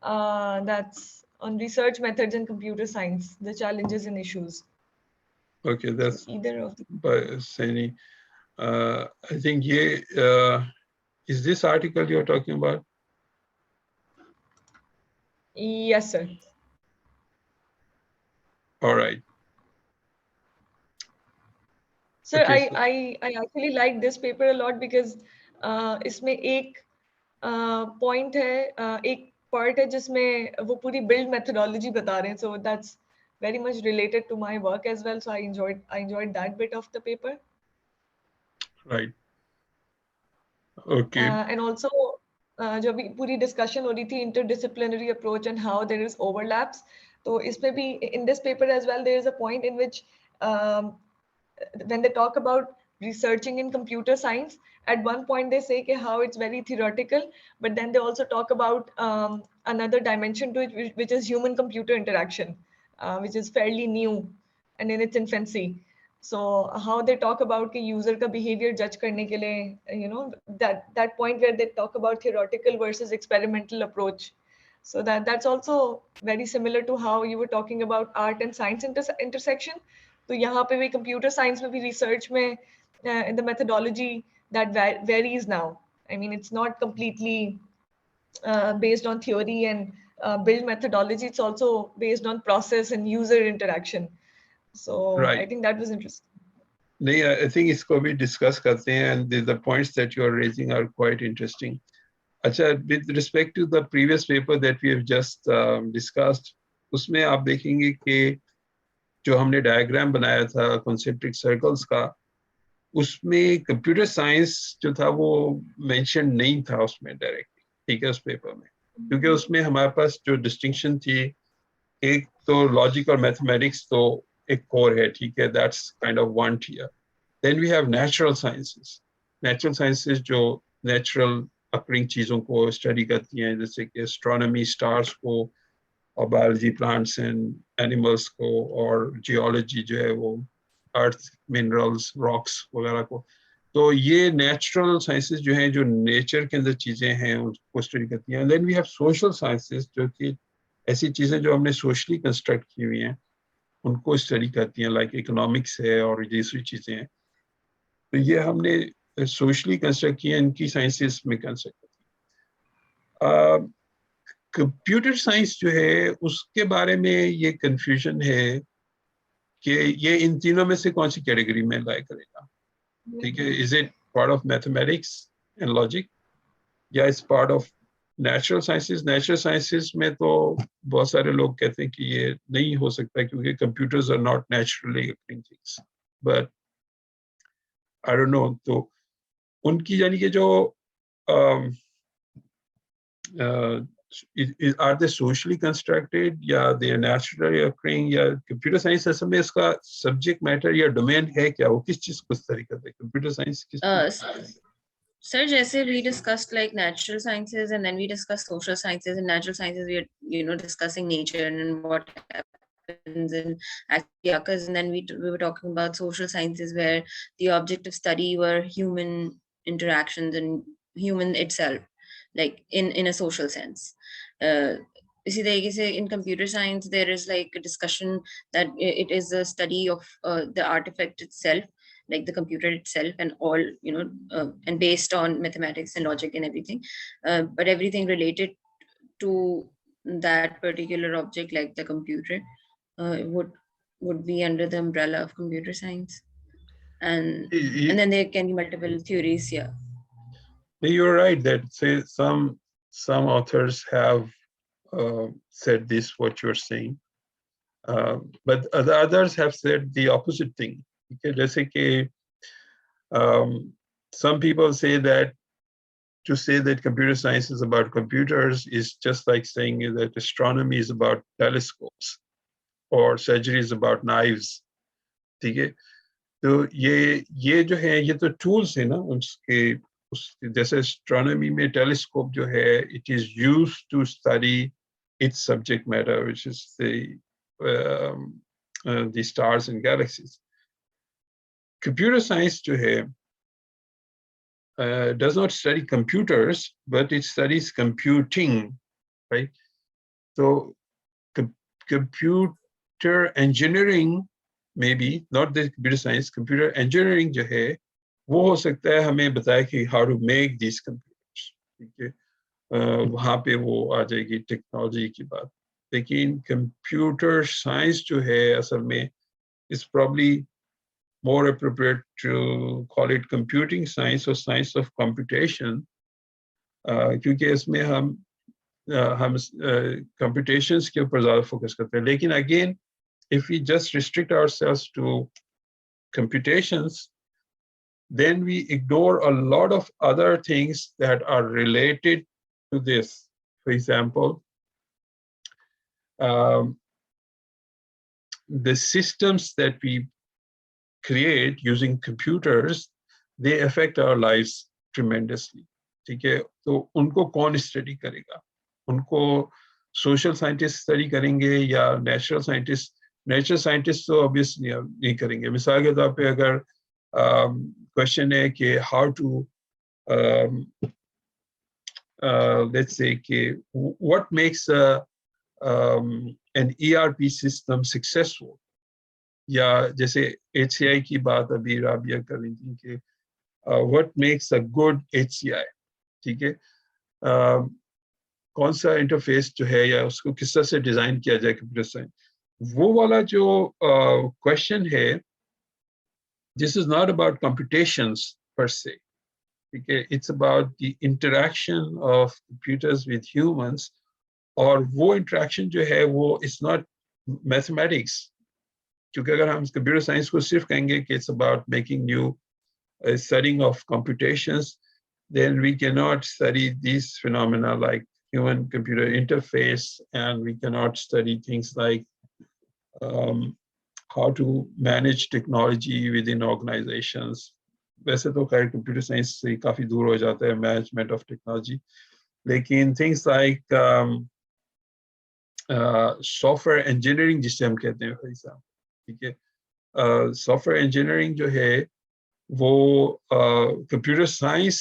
C: that's on research methods in computer science, the challenges and issues.
A: Okay, that's
C: so either of them.
A: by Saini. I think is this article you're talking about?
C: Yes, sir.
A: All right.
C: Sir,
A: Okay,
C: I actually like this paper a lot because इसमें एक point है, एक part है जिसमें वो पूरी build methodology बता रहे हैं. So that's very much related to my work as well. So I enjoyed that bit of the paper.
A: Right. Okay.
C: And also जो अभी पूरी discussion हो रही थी interdisciplinary approach and how there is overlaps. तो इसमें भी in this paper as well there is a point in which when they talk about researching in computer science, at one point they say how it's very theoretical, but then they also talk about another dimension to it, which is human computer interaction, which is fairly new and in its infancy. So how they talk about the user ka behavior judge karne ke liye, that point where they talk about theoretical versus experimental approach. So that's also very similar to how you were talking about art and science intersection. तो यहाँ पे भी computer science में भी research में in the methodology that varies now. I mean, it's not completely based on theory and build methodology. It's also based on process and user interaction. So
A: Right.
C: I think that was interesting.
A: I think इसको भी discuss करते हैं, and the points that you are raising are quite interesting. अच्छा, with respect to the previous paper that we have just discussed, उसमें आप देखेंगे कि जो हमने डायग्राम बनाया था concentric circles का, उसमें कंप्यूटर साइंस जो था वो मेंशन नहीं था उसमें डायरेक्टली, ठीक है, उस पेपर में, क्योंकि उसमें हमारे पास जो डिस्टिंक्शन थी, एक तो लॉजिक और मैथमेटिक्स तो एक कोर है, ठीक है, that's kind of one tier. Then we have natural sciences जो नेचुरल अकरिंग चीजों को स्टडी करती हैं, जैसे कि एस्ट्रोनॉमी, स्टार्स को, और बायोलॉजी, प्लांट्स एंड एनिमल्स को, और जियोलॉजी जो है वो अर्थ, मिनरल्स, रॉक्स वगैरह को. तो ये नेचुरल साइंसेस जो हैं, जो नेचर के अंदर चीजें हैं उनको स्टडी करती हैं. Then we have social sciences, जो कि ऐसी चीजें जो हमने सोशली कंस्ट्रक्ट की हुई हैं उनको स्टडी करती हैं, लाइक इकोनॉमिक्स है और दूसरी चीजें हैं. तो ये हमने सोशली कंस्ट्रक्ट किया, इनकी साइंसेस में कंस्ट्रक्ट करती. कंप्यूटर साइंस जो है उसके बारे में ये कंफ्यूजन है कि ये इन तीनों में से कौन सी कैटेगरी में लाई करेगा, ठीक है. Is it part of mathematics and logic, या it's part of natural sciences. Natural sciences में तो बहुत सारे लोग कहते हैं कि ये नहीं हो सकता क्योंकि computers are not naturally occurring things, but I don't know. तो उनकी यानी कि जो are they socially constructed या they are naturally occurring, या कंप्यूटर साइंस असल में इसका सब्जेक्ट मैटर या डोमेन है क्या, वो किस चीज को स्टडी करता है कंप्यूटर साइंस, किस चीज?
B: Sir, जैसे we discussed like natural sciences and then we discussed social sciences. In natural sciences we are discussing nature and what happens and actually occurs, and then we were talking about social sciences where the object of study were human interactions and human itself, like in a social sense. इसी तरीके से in computer science there is like a discussion that it is a study of the artifact itself, like the computer itself, and all and based on mathematics and logic and everything, but everything related to that particular object, like the computer, would be under the umbrella of computer science. And then there can be multiple theories. Yeah,
A: you're right that say some authors have said this what you're saying, but the others have said the opposite thing. Okay, jaise ki some people say that to say that computer science is about computers is just like saying that astronomy is about telescopes or surgery is about knives. ठीक है, तो ये जो है ये तो tools है ना उसके. जैसे एस्ट्रोनॉमी में टेलीस्कोप जो है, it is used to study its subject matter, which is the stars and galaxies. Computer science जो है does not study computers, but it studies computing, right? So computer engineering, maybe not the computer science, computer engineering जो है वो हो सकता है हमें बताए कि how to make these computers, ठीक है. वहाँ पे वो आ जाएगी टेक्नोलॉजी की बात. लेकिन कंप्यूटर साइंस जो है असल में is probably more appropriate to call it computing science और साइंस ऑफ कंप्यूटेशन, क्योंकि इसमें हम कंप्यूटेशंस के ऊपर ज़्यादा फोकस करते हैं. लेकिन again if we just restrict ourselves to computations, then we ignore a lot of other things that are related to this. For example, the systems that we create using computers, they affect our lives tremendously. ठीक है, तो उनको कौन study करेगा? उनको social scientist study करेंगे या natural scientist? Natural scientist तो ऑब्वियसली नहीं करेंगे. मिसाल के तौर पे अगर क्वेश्चन है कि how to let's say what makes an ERP system successful, या जैसे HCI की बात अभी राबिया कर रही थी कि what makes a good HCI, ठीक है, कौन सा इंटरफेस जो है या उसको किस तरह से डिजाइन किया जाए कंप्यूटर साइंस, वो वाला जो क्वेश्चन है, this is not about computations per se. Okay, it's about the interaction of computers with humans, और वो interaction जो है वो it's not mathematics. क्योंकि अगर हम computer science को सिर्फ कहेंगे कि it's about making new studying of computations, then we cannot study these phenomena like human-computer interface, and we cannot study things like how to manage technology within organizations. वैसे तो खैर computer science से काफी दूर हो जाता है management of technology, लेकिन things like software engineering जिसे हम कहते हैं, for example, ठीक है, software engineering जो है वो computer science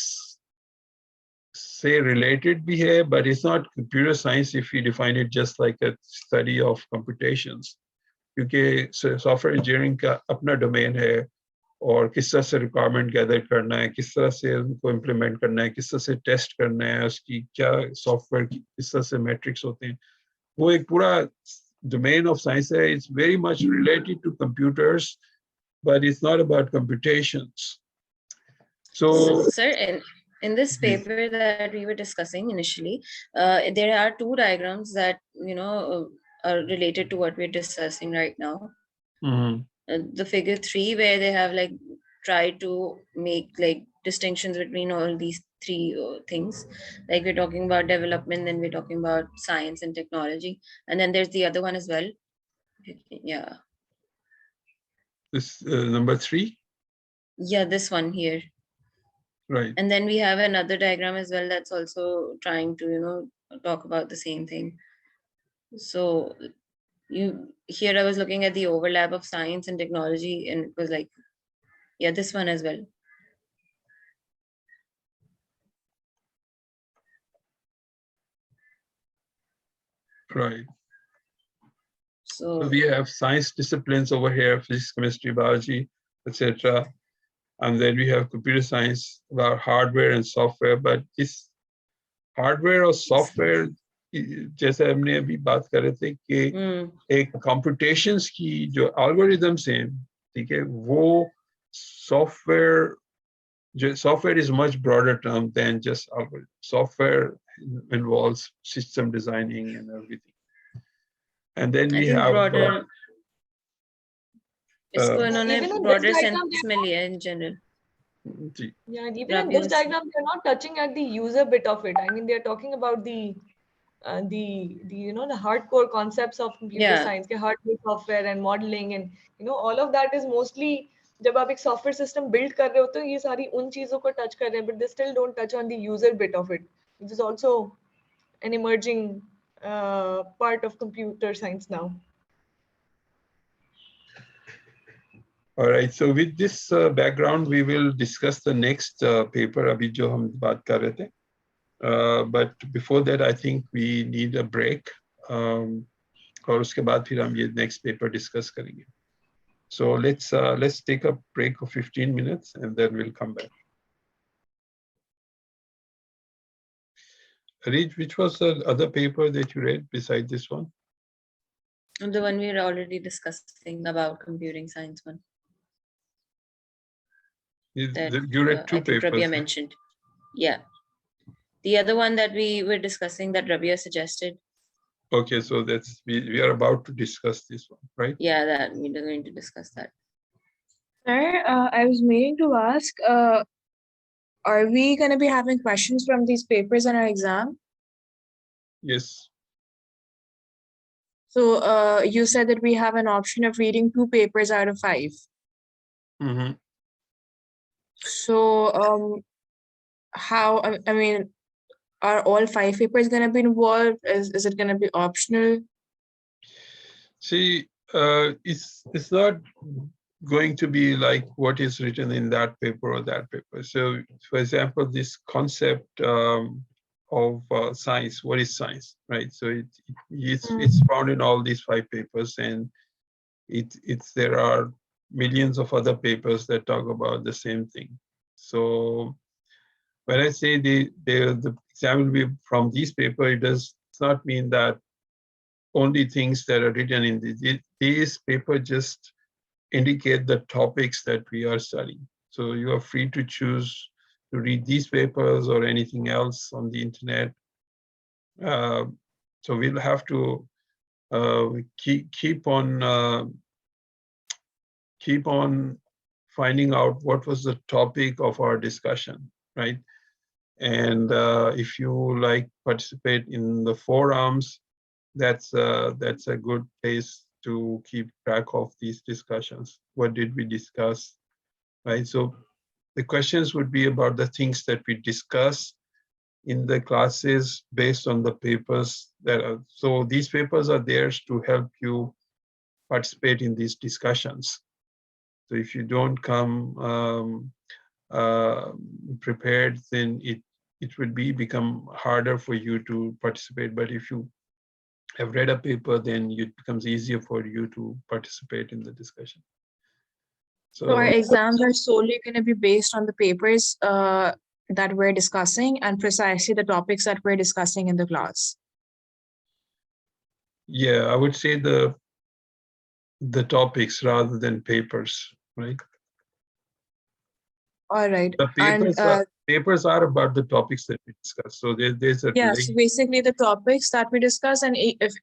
A: say related भी है, but it's not computer science if you define it just like a study of computations, क्योंकि software engineering का अपना domain है, और किस तरह से requirement gather करना है, किस तरह से उनको implement करना है, किस तरह से test करना है, उसकी क्या software की किस तरह से metrics होते हैं, वो एक पूरा domain of science है. It's very much related to computers, but it's not about computations. So,
B: sir, in this paper that we were discussing initially, there are two diagrams that are related to what we're discussing right now. The figure 3, where they have like tried to make like distinctions between all these three things. Like we're talking about development, then we're talking about science and technology, and then there's the other one as well. Yeah.
A: This number 3.
B: Yeah, this one here.
A: Right.
B: And then we have another diagram as well that's also trying to, talk about the same thing. So here I was looking at the overlap of science and technology, and it was like, yeah, this one as well.
A: Right.
B: So
A: we have science disciplines over here, physics, chemistry, biology, etc. And then we have computer science about hardware and software. But this hardware or software, जैसे हमने अभी बात कर रहे थे कि एक computations की जो algorithms हैं, ठीक है, वो software is a much broader term than just algorithm. Software involves system designing and everything. And then we have
B: broader.
C: Even in
B: broader
C: this
B: sense
C: diagram,
B: in general.
C: Yeah, and even in this diagram, they're not touching at the user bit of it. I mean, they're talking about the hardcore concepts of computer science, के hardware, software, and modeling, and all of that is mostly जब आप एक software system build कर रहे हो तो ये सारी उन चीजों को touch कर रहे हैं, but they still don't touch on the user bit of it, which is also an emerging part of computer science now.
A: All right, so with this background, we will discuss the next paper अभी जो हम बात कर रहे थे. But before that, I think we need a break. और उसके बाद फिर हम ये next paper discuss करेंगे. So let's take a break of 15 minutes and then we'll come back. Reed, which was the other paper that you read beside this one?
B: The one we were already discussing about computing science one.
A: You read two papers.
B: Rabia mentioned. Yeah. The other one that we were discussing that Rabia suggested.
A: Okay, so that's we are about to discuss this one, right?
B: Yeah, that we're going to discuss that.
G: Sir, I was meaning to ask, are we going to be having questions from these papers in our exam?
A: Yes.
G: So you said that we have an option of reading 2 papers out of 5.
A: Mm-hmm.
G: So how, I mean, are all 5 papers going to be involved? Is it going to be optional?
A: See, it's not going to be like what is written in that paper or that paper. So, for example, this concept of science, what is science, right? So it's found in all these 5 papers, and there are millions of other papers that talk about the same thing. So when I say the exam will be from these papers, it does not mean that only things that are written in these papers just indicate the topics that we are studying. So you are free to choose to read these papers or anything else on the internet. So we'll have to keep on finding out what was the topic of our discussion, right? And if you like participate in the forums, that's a good place to keep track of these discussions. What did we discuss, right? So the questions would be about the things that we discuss in the classes based on the papers that are. So these papers are there to help you participate in these discussions. So if you don't come prepared, then it would become harder for you to participate. But if you have read a paper, then it becomes easier for you to participate in the discussion.
G: So our exams are solely going to be based on the papers that we're discussing and precisely the topics that we're discussing in the class.
A: Yeah, I would say the topics rather than papers, right?
G: All right.
A: The papers are about the topics that we discuss. So there's a
G: yes, basically the topics that we discuss, and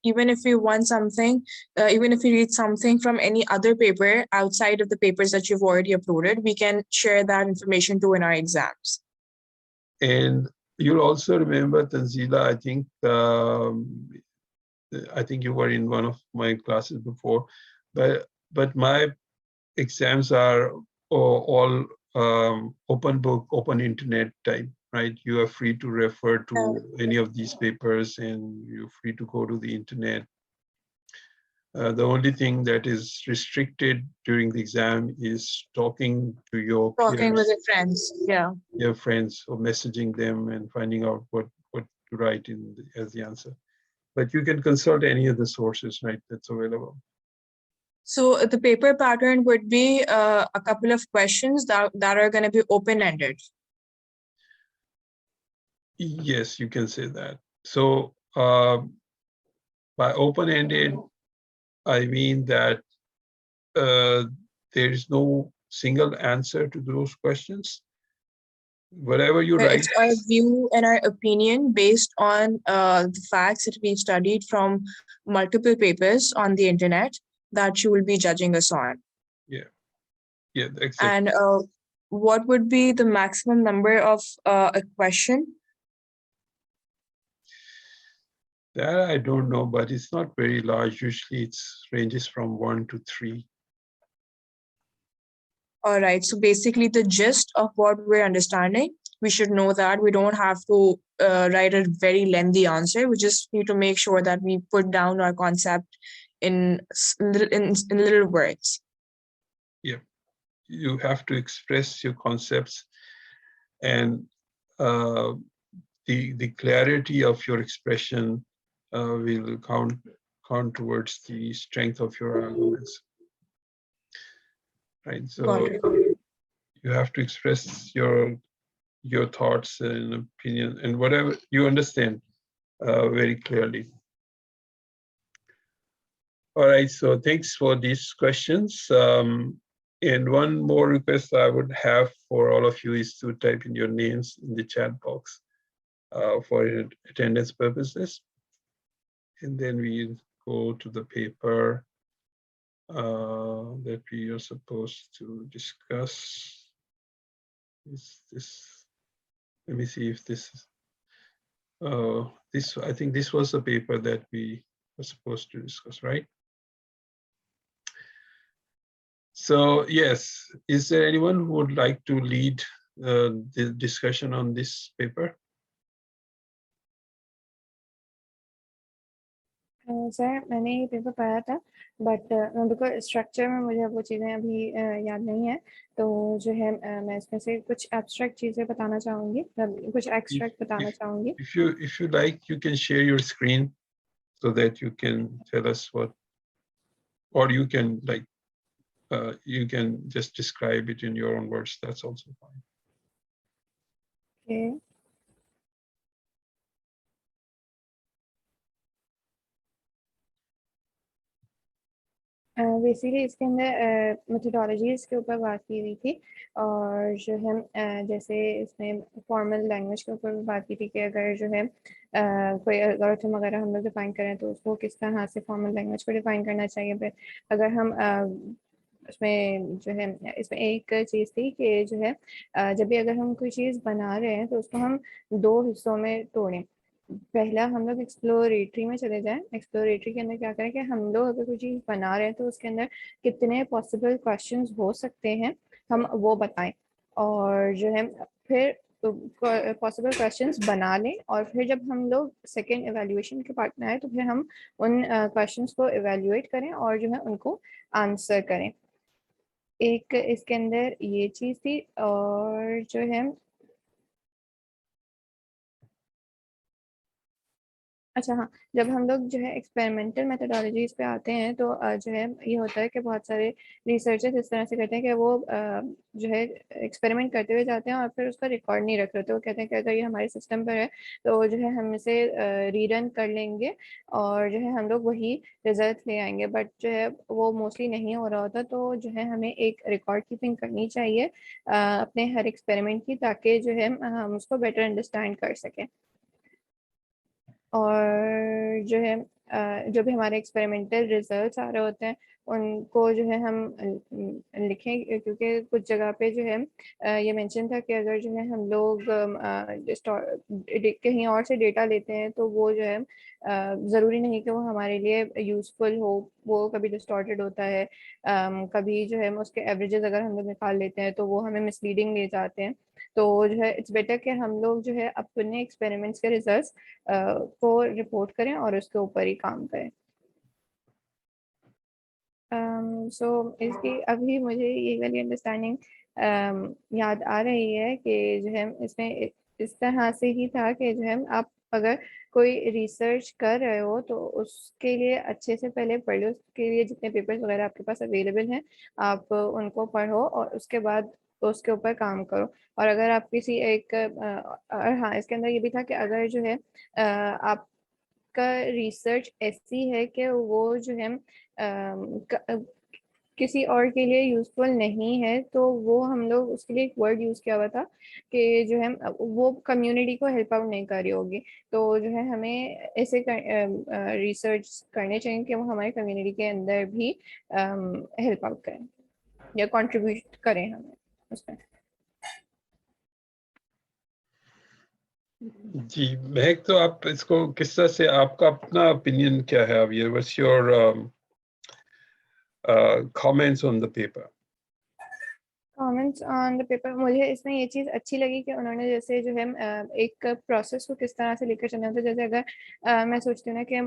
G: even if we want something, even if we read something from any other paper outside of the papers that you've already uploaded, we can share that information too in our exams.
A: And you'll also remember, Tanzila, I think you were in one of my classes before, but my exams are all open book, open internet type, right? You are free to refer to any of these papers and you're free to go to the internet. The only thing that is restricted during the exam is talking to your peers,
G: with your friends, yeah.
A: Your friends, or messaging them and finding out what to write as the answer. But you can consult any of the sources, right, that's available.
G: So the paper pattern would be a couple of questions that are going to be open-ended.
A: Yes, you can say that. So by open-ended, I mean that there is no single answer to those questions. Whatever you write.
G: It's our view and our opinion based on the facts that we've studied from multiple papers on the internet that you will be judging us on.
A: Yeah, exactly.
G: And what would be the maximum number of a question?
A: That I don't know, but it's not very large. Usually it ranges from 1 to 3.
G: All right, so basically the gist of what we're understanding, we should know that we don't have to write a very lengthy answer. We just need to make sure that we put down our concept in little words.
A: Yeah, you have to express your concepts, and the clarity of your expression will count towards the strength of your arguments. Right, so you have to express your thoughts and opinion and whatever you understand very clearly. All right, so thanks for these questions. And one more request I would have for all of you is to type in your names in the chat box for attendance purposes. And then we go to the paper that we are supposed to discuss. Is this? Let me see if this is. I think this was the paper that we were supposed to discuss, right? So yes, is there anyone who would like to lead the discussion on this paper?
F: Sir मैंने ये paper पढ़ा था but because structure में मुझे वो चीज़ें अभी याद नहीं है तो जो है मैं इसमें से कुछ एब्स्ट्रैक्ट चीज़ें बताना चाहूँगी कुछ एक्सट्रैक्ट बताना चाहूँगी.
A: If you like, you can share your screen so that you can tell us what, or you can you can just describe it in your own words. That's also fine.
F: Okay. Basically इसके अंदर methodologies के ऊपर बात की हुई थी, और जो है जैसे इसमें फॉर्मल लैंग्वेज के ऊपर भी बात की थी कि अगर जो है कोई एल्गोरिथम वगैरह हम लोग डिफाइन करें तो उसको किस तरह से फॉर्मल लैंग्वेज को डिफाइन करना चाहिए। फिर अगर हम उसमें जो है इसमें एक चीज़ थी कि जो है जब भी अगर हम कोई चीज़ बना रहे हैं तो उसको हम दो हिस्सों में तोड़ें। पहला हम लोग एक्सप्लोरेटरी में चले जाएं। एक्सप्लोरेटरी के अंदर क्या करें कि हम लोग अगर कोई चीज़ बना रहे हैं तो उसके अंदर कितने पॉसिबल क्वेश्चंस हो सकते हैं हम वो बताएं, और जो है फिर पॉसिबल क्वेश्चंस बना लें, और फिर जब हम लोग सेकेंड एवेल्युएशन के पार्ट में आए तो फिर हम उन क्वेश्चंस को एवेल्युएट करें और जो है उनको आंसर करें। एक इसके अंदर ये चीज़ थी, और जो है अच्छा हाँ, जब हम लोग जो है एक्सपेरिमेंटल मेथोडोलॉजीज पे आते हैं तो जो है ये होता है कि बहुत सारे रिसर्चर्स इस तरह से करते हैं कि वो जो है एक्सपेरिमेंट करते हुए जाते हैं और फिर उसका रिकॉर्ड नहीं रख रहे। तो वो कहते हैं कि अगर ये हमारे सिस्टम पर है तो जो है हम इसे रीरन कर लेंगे और जो है हम लोग वही रिजल्ट ले आएंगे, बट जो है वो मोस्टली नहीं हो रहा होता। तो जो है हमें एक रिकॉर्ड कीपिंग करनी चाहिए अपने हर एक्सपेरिमेंट की, ताकि जो है हम उसको बेटर अंडरस्टैंड कर सकें। और जो है जो भी हमारे एक्सपेरिमेंटल रिजल्ट्स आ रहे होते हैं उनको जो है हम लिखें, क्योंकि कुछ जगह पे जो है ये मेंशन था कि अगर जो है हम लोग कहीं और से डेटा लेते हैं तो वो जो है ज़रूरी नहीं कि वो हमारे लिए यूज़फुल हो। वो कभी डिस्टॉर्टेड होता है, कभी जो है उसके एवरेजेस अगर हम लोग निकाल लेते हैं तो वो हमें मिसलीडिंग ले जाते हैं। तो जो है इट्स बेटर कि हम लोग जो है अपने एक्सपेरिमेंट्स के रिजल्ट्स को रिपोर्ट करें और उसके ऊपर ही काम करें। सो इसकी अभी मुझे ये वाली अंडरस्टैंडिंग याद आ रही है कि जो है इसमें इस तरह से ही था कि जो है आप अगर कोई रिसर्च कर रहे हो तो उसके लिए अच्छे से पहले पढ़ लो, उसके लिए जितने पेपर्स वगैरह आपके पास अवेलेबल हैं आप उनको पढ़ो और उसके बाद उसके ऊपर काम करो। और अगर आप किसी एक और हाँ, इसके अंदर ये भी था कि अगर जो है आप का रिसर्च ऐसी है कि वो जो है किसी और के लिए यूजफुल नहीं है तो वो हम लोग उसके लिए एक वर्ड यूज किया हुआ था कि जो है वो कम्युनिटी को हेल्प आउट नहीं कर रही होगी। तो जो है हमें ऐसे रिसर्च करने चाहिए कि वो हमारी कम्युनिटी के अंदर भी हेल्प आउट करें या कंट्रीब्यूट करें हमें उसमें।
A: जी महक, तो आप इसको किस तरह से, आपका अपना ओपिनियन क्या है अब ये, what's your comments on the paper?
F: Comments on the paper, मुझे इसमें ये चीज़ अच्छी लगी कि उन्होंने जैसे जो है एक प्रोसेस को किस तरह से लेकर चलना होता है। जैसे अगर मैं सोचती हूँ ना कि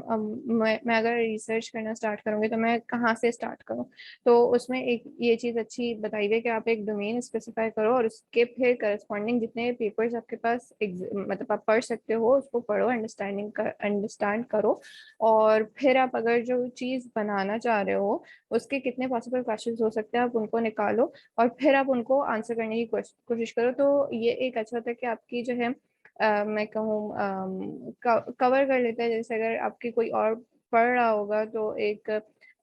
F: मैं अगर रिसर्च करना स्टार्ट करूँगी तो मैं कहाँ से स्टार्ट करूँ, तो उसमें एक ये चीज़ अच्छी बताई गई कि आप एक डोमेन स्पेसिफाई करो और उसके फिर करस्पॉन्डिंग जितने पेपर्स आपके पास मतलब आप पढ़ सकते हो उसको पढ़ो, अंडरस्टैंड करो, और फिर आप अगर जो चीज़ बनाना चाह रहे हो उसके कितने पॉसिबल क्वेश्चन हो सकते हैं आप उनको निकालो और फिर आप उनको आंसर करने की कोशिश करो। तो ये एक अच्छा होता है कि आपकी जो है मैं कहूँ कवर कर लेता है। जैसे अगर आपकी कोई और पढ़ रहा होगा तो एक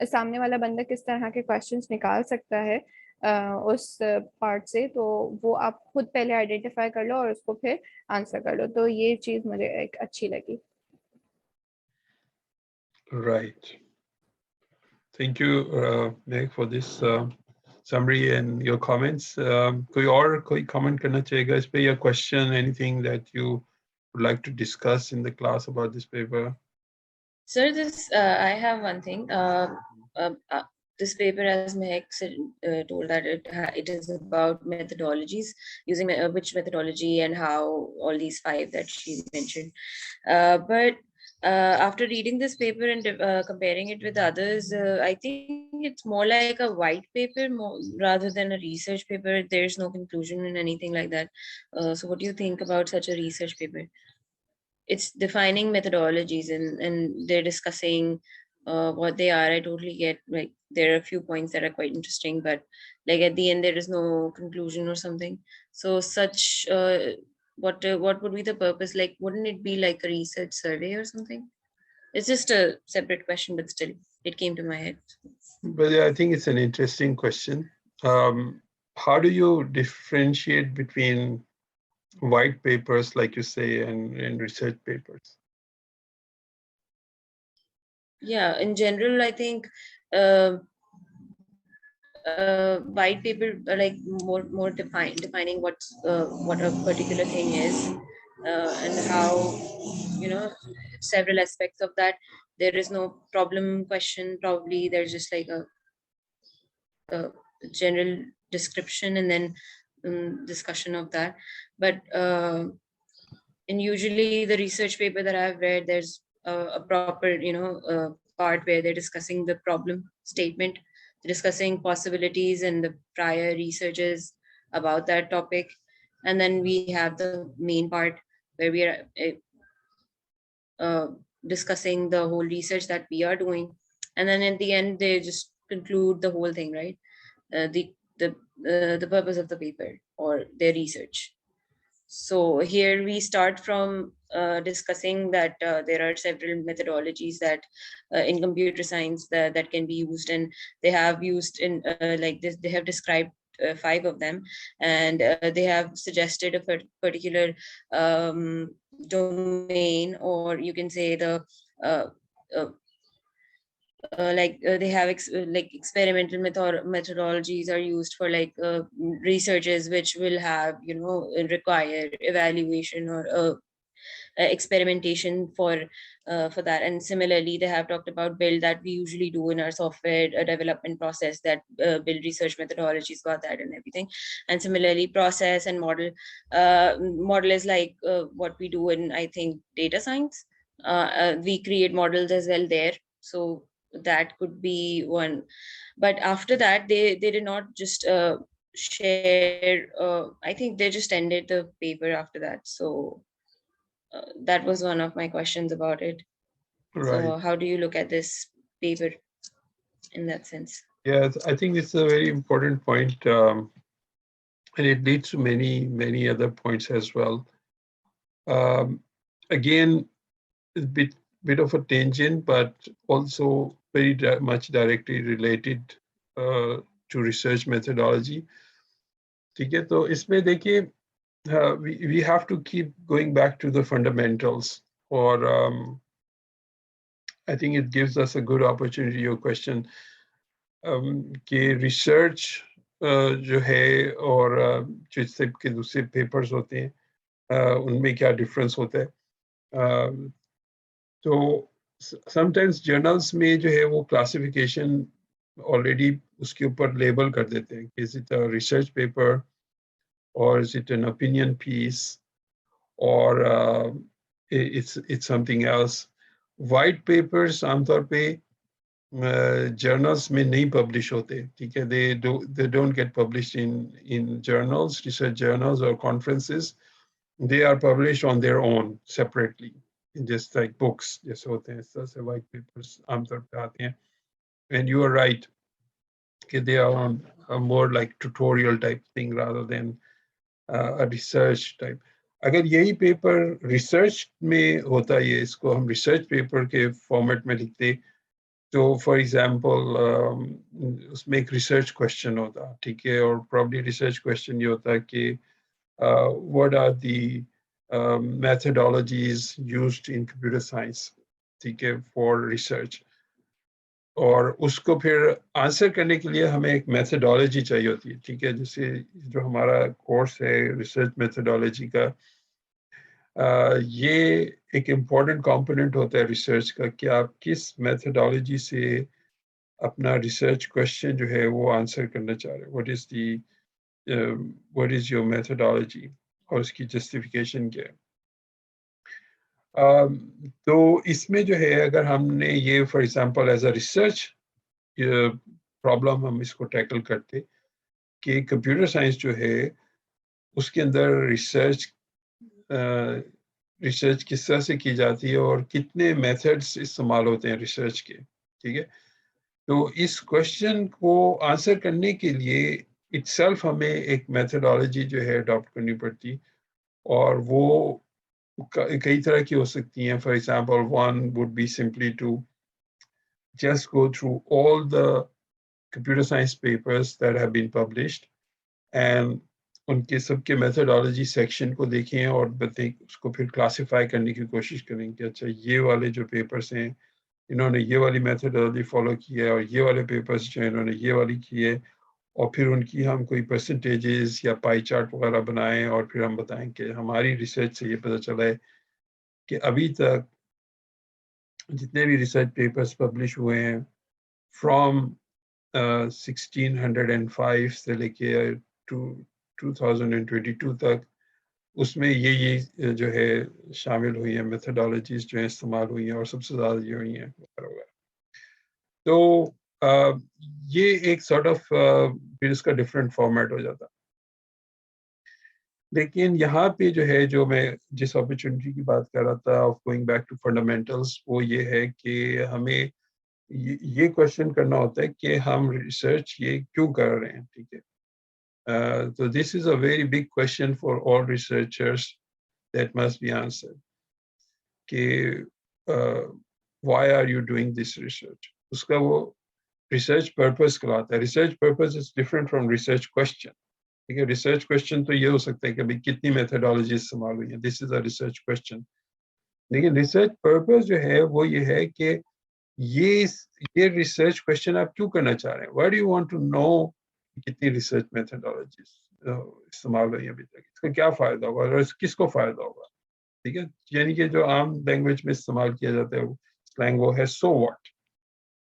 F: सामने वाला बंदा किस तरह के क्वेश्चंस निकाल सकता है उस पार्ट से, तो वो आप खुद पहले आइडेंटिफाई कर लो और उसको फिर आंसर कर लो। तो ये चीज़ मुझे एक अच्छी लगी।
A: Right. Thank you, Meg, for this summary and your comments. कोई comment करना चाहेगा इस पे, या question, anything that you would like to discuss in the class about this paper?
B: Sir, I have one thing. This paper, as Mehak said, told that it is about methodologies, using which methodology and how all these 5 that she mentioned. But after reading this paper and comparing it with others, I think it's more like a white paper rather than a research paper. There's no conclusion in anything like that. So what do you think about such a research paper? It's defining methodologies and they're discussing what they are. I totally get, like, there are a few points that are quite interesting, but like at the end there is no conclusion or something. So such what would be the purpose? Like, wouldn't it be like a research survey or something? It's just a separate question, but still. it came to my head.
A: But I think it's an interesting question. How do you differentiate between white papers, like you say, and research papers?
B: Yeah, in general, I think white paper are like more defining what a particular thing is, and how, you know, several aspects of that. There is no problem question, probably there's just like a general description and then discussion of that. But and usually the research paper that I've read, there's a proper, you know, part where they're discussing the problem statement, discussing possibilities and the prior researches about that topic. And then we have the main part where we are uh, discussing the whole research that we are doing. And then at the end, they just conclude the whole thing, right? The purpose of the paper or their research. So here we start from discussing that there are several methodologies that in computer science that can be used, and they have used in like this. They have described 5 of them, and they have suggested a particular domain, or you can say the uh, uh, they have like experimental methodologies are used for like researches which will have, you know, require evaluation or experimentation for that. And similarly, they have talked about build that we usually do in our software development process, that build research methodologies got that and everything. And similarly, process and model is like what we do in, I think, data science. We create models as well there, so that could be one. But after that, they did not just share, I think they just ended the paper after that. So that was one of my questions about it.
A: Right.
B: So how do you look at this paper in that sense?
A: Yeah, I think it's a very important point, and it leads to many other points as well. Again, a bit of a tangent, but also very much directly related to research methodology. ठीक है, तो इसमें देखिए, we have to keep going back to the fundamentals, or I think it gives us a good opportunity. Your question कि research जो है और जो इस टाइप के दूसरे papers होते हैं उनमें क्या difference होता है. तो sometimes journals में जो है वो classification already उसके ऊपर label कर देते हैं. Is it a research paper, or is it an opinion piece, or it's something else? White papers आमतौर पे journals में नहीं publish होते, ठीक है? They don't get published in journals, research journals or conferences. They are published on their own separately, just like books जैसे होते हैं, ऐसे white papers आमतौर पे आते हैं. And you are right, okay, they are on a more like tutorial type thing rather than a research type. अगर यही पेपर रिसर्च में होता है, इसको हम रिसर्च पेपर के फॉर्मेट में लिखते, तो फॉर एग्जांपल उसमें एक रिसर्च क्वेश्चन होता, ठीक है, और प्रॉब्ली रिसर्च क्वेश्चन ये होता कि what are the methodologies used in computer science, ठीक है, फॉर रिसर्च. और उसको फिर आंसर करने के लिए हमें एक मेथोडोलॉजी चाहिए होती है, ठीक है, जैसे जो हमारा कोर्स है रिसर्च मेथोडोलॉजी का, ये एक इम्पॉर्टेंट कंपोनेंट होता है रिसर्च का कि आप किस मेथोडोलॉजी से अपना रिसर्च क्वेश्चन जो है वो आंसर करना चाह रहे हैं. व्हाट इज योर मेथोडोलॉजी और उसकी जस्टिफिकेशन क्या है. तो इसमें जो है अगर हमने ये for example as a research problem हम इसको टैकल करते कि कंप्यूटर साइंस जो है उसके अंदर रिसर्च किस तरह से की जाती है और कितने मेथड्स इस्तेमाल होते हैं रिसर्च के, ठीक है. तो इस क्वेश्चन को आंसर करने के लिए इटसेल्फ हमें एक मेथोडोलॉजी जो है अडॉप्ट करनी पड़ती, और वो कई तरह की हो सकती हैं. For example one would be simply to just go through all the computer science papers that have been published and उनके सबके methodology section को देखें और बताएं, उसको फिर classify करने की कोशिश करें कि अच्छा ये वाले जो papers हैं इन्होंने ये वाली methodology follow की है और ये वाले papers जो इन्होंने ये वाली की है और फिर उनकी हम कोई percentages या pie chart वगैरह बनाएं और फिर हम बताएं कि हमारी research से ये पता चला है कि अभी तक जितने भी research papers publish हुए हैं from 1605 से लेके 2022 तक उसमें ये जो है शामिल हुई है methodologies जो इस्तेमाल हुई हैं और सबसे ज़्यादा ये हुई हैं तो ये एक sort of फिर इसका different format हो जाता लेकिन यहाँ पे जो है जो मैं जिस opportunity की बात कर रहा था of going back to fundamentals वो ये है कि हमें ये क्वेश्चन करना होता है कि हम रिसर्च ये क्यों कर रहे हैं ठीक है तो this is a very big question for all researchers that must be answered कि why are you doing this research उसका वो रिसर्च पर्पस कहलाता है research purpose is different from research question ठीक है रिसर्च क्वेश्चन तो ये हो सकता है कि भाई कितनी मेथोडोलॉजी इस्तेमाल हुई है this is a research question लेकिन रिसर्च पर्पस जो है वो ये है कि ये रिसर्च क्वेश्चन आप क्यों करना चाह रहे हैं why do you want to know कितनी रिसर्च मेथोडोलॉजीज इस्तेमाल हुई अभी तक इसका क्या फायदा होगा और किसको फायदा होगा ठीक है यानी कि जो आम लैंग्वेज में इस्तेमाल किया जाता है स्लैंग वो है सो व्हाट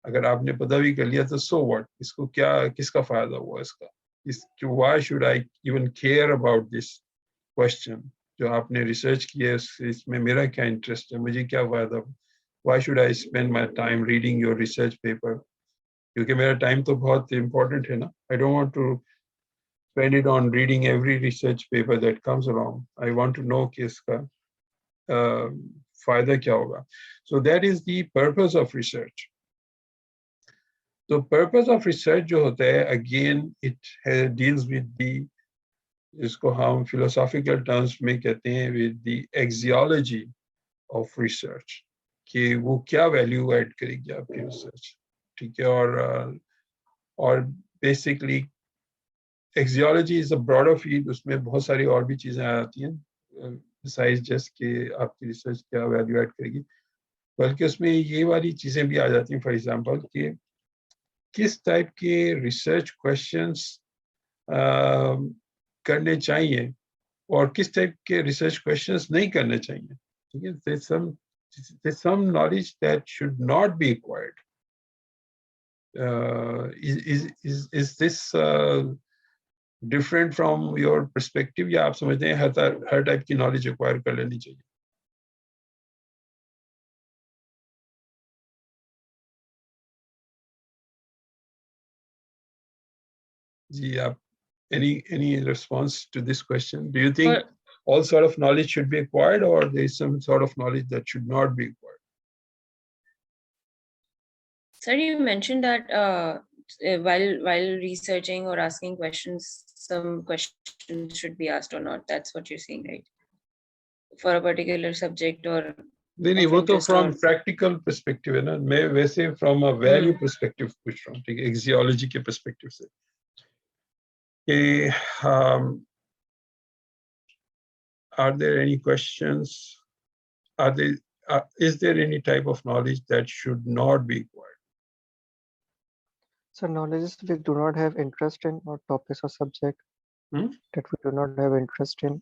A: अगर आपने पता भी कर लिया तो सो व्हाट इसको क्या किसका फायदा हुआ इसका why should I even care about this question जो आपने रिसर्च की है इसमें मेरा क्या इंटरेस्ट है मुझे क्या फायदा why should I spend my time reading your research paper क्योंकि मेरा टाइम तो बहुत important है ना I don't want to spend it on reading every research paper that comes along I want to know कि इसका फायदा क्या होगा so that is the purpose of research so purpose of research जो होता है again it deals with the इसको हम philosophical terms में कहते हैं with the axiology of research कि वो क्या वैल्यू ऐड करेगी आपकी रिसर्च ठीक है और basically axiology is a broader field उसमें बहुत सारी और भी चीजें आ जाती हैं बिसाइड्स जस्ट कि आपकी रिसर्च क्या वैल्यू ऐड करेगी बल्कि उसमें ये वाली चीजें भी आ जाती हैं फॉर एग्जांपल कि किस टाइप के रिसर्च क्वेश्चंस करने चाहिए और किस टाइप के रिसर्च क्वेश्चंस नहीं करने चाहिए ठीक है there's some knowledge that should not be acquired. Is this different from your perspective? या आप समझते हैं हर टाइप की knowledge acquire कर लेनी चाहिए? जी आप any response to this question? Do you think all sort of knowledge should be acquired or there is some sort of knowledge that should not be acquired?
B: Sir, you mentioned that while researching or asking questions, some questions should be asked or not. That's what you're saying, right? For a particular subject or
A: नहीं वो तो from practical perspective है ना मैं वैसे from a value perspective पूछ रहा हूँ ठीक है axiology के perspective से कि are there any questions is there any type of knowledge that should not be acquired?
H: So knowledge we do not have interest in or topics or subject that we do not have interest in.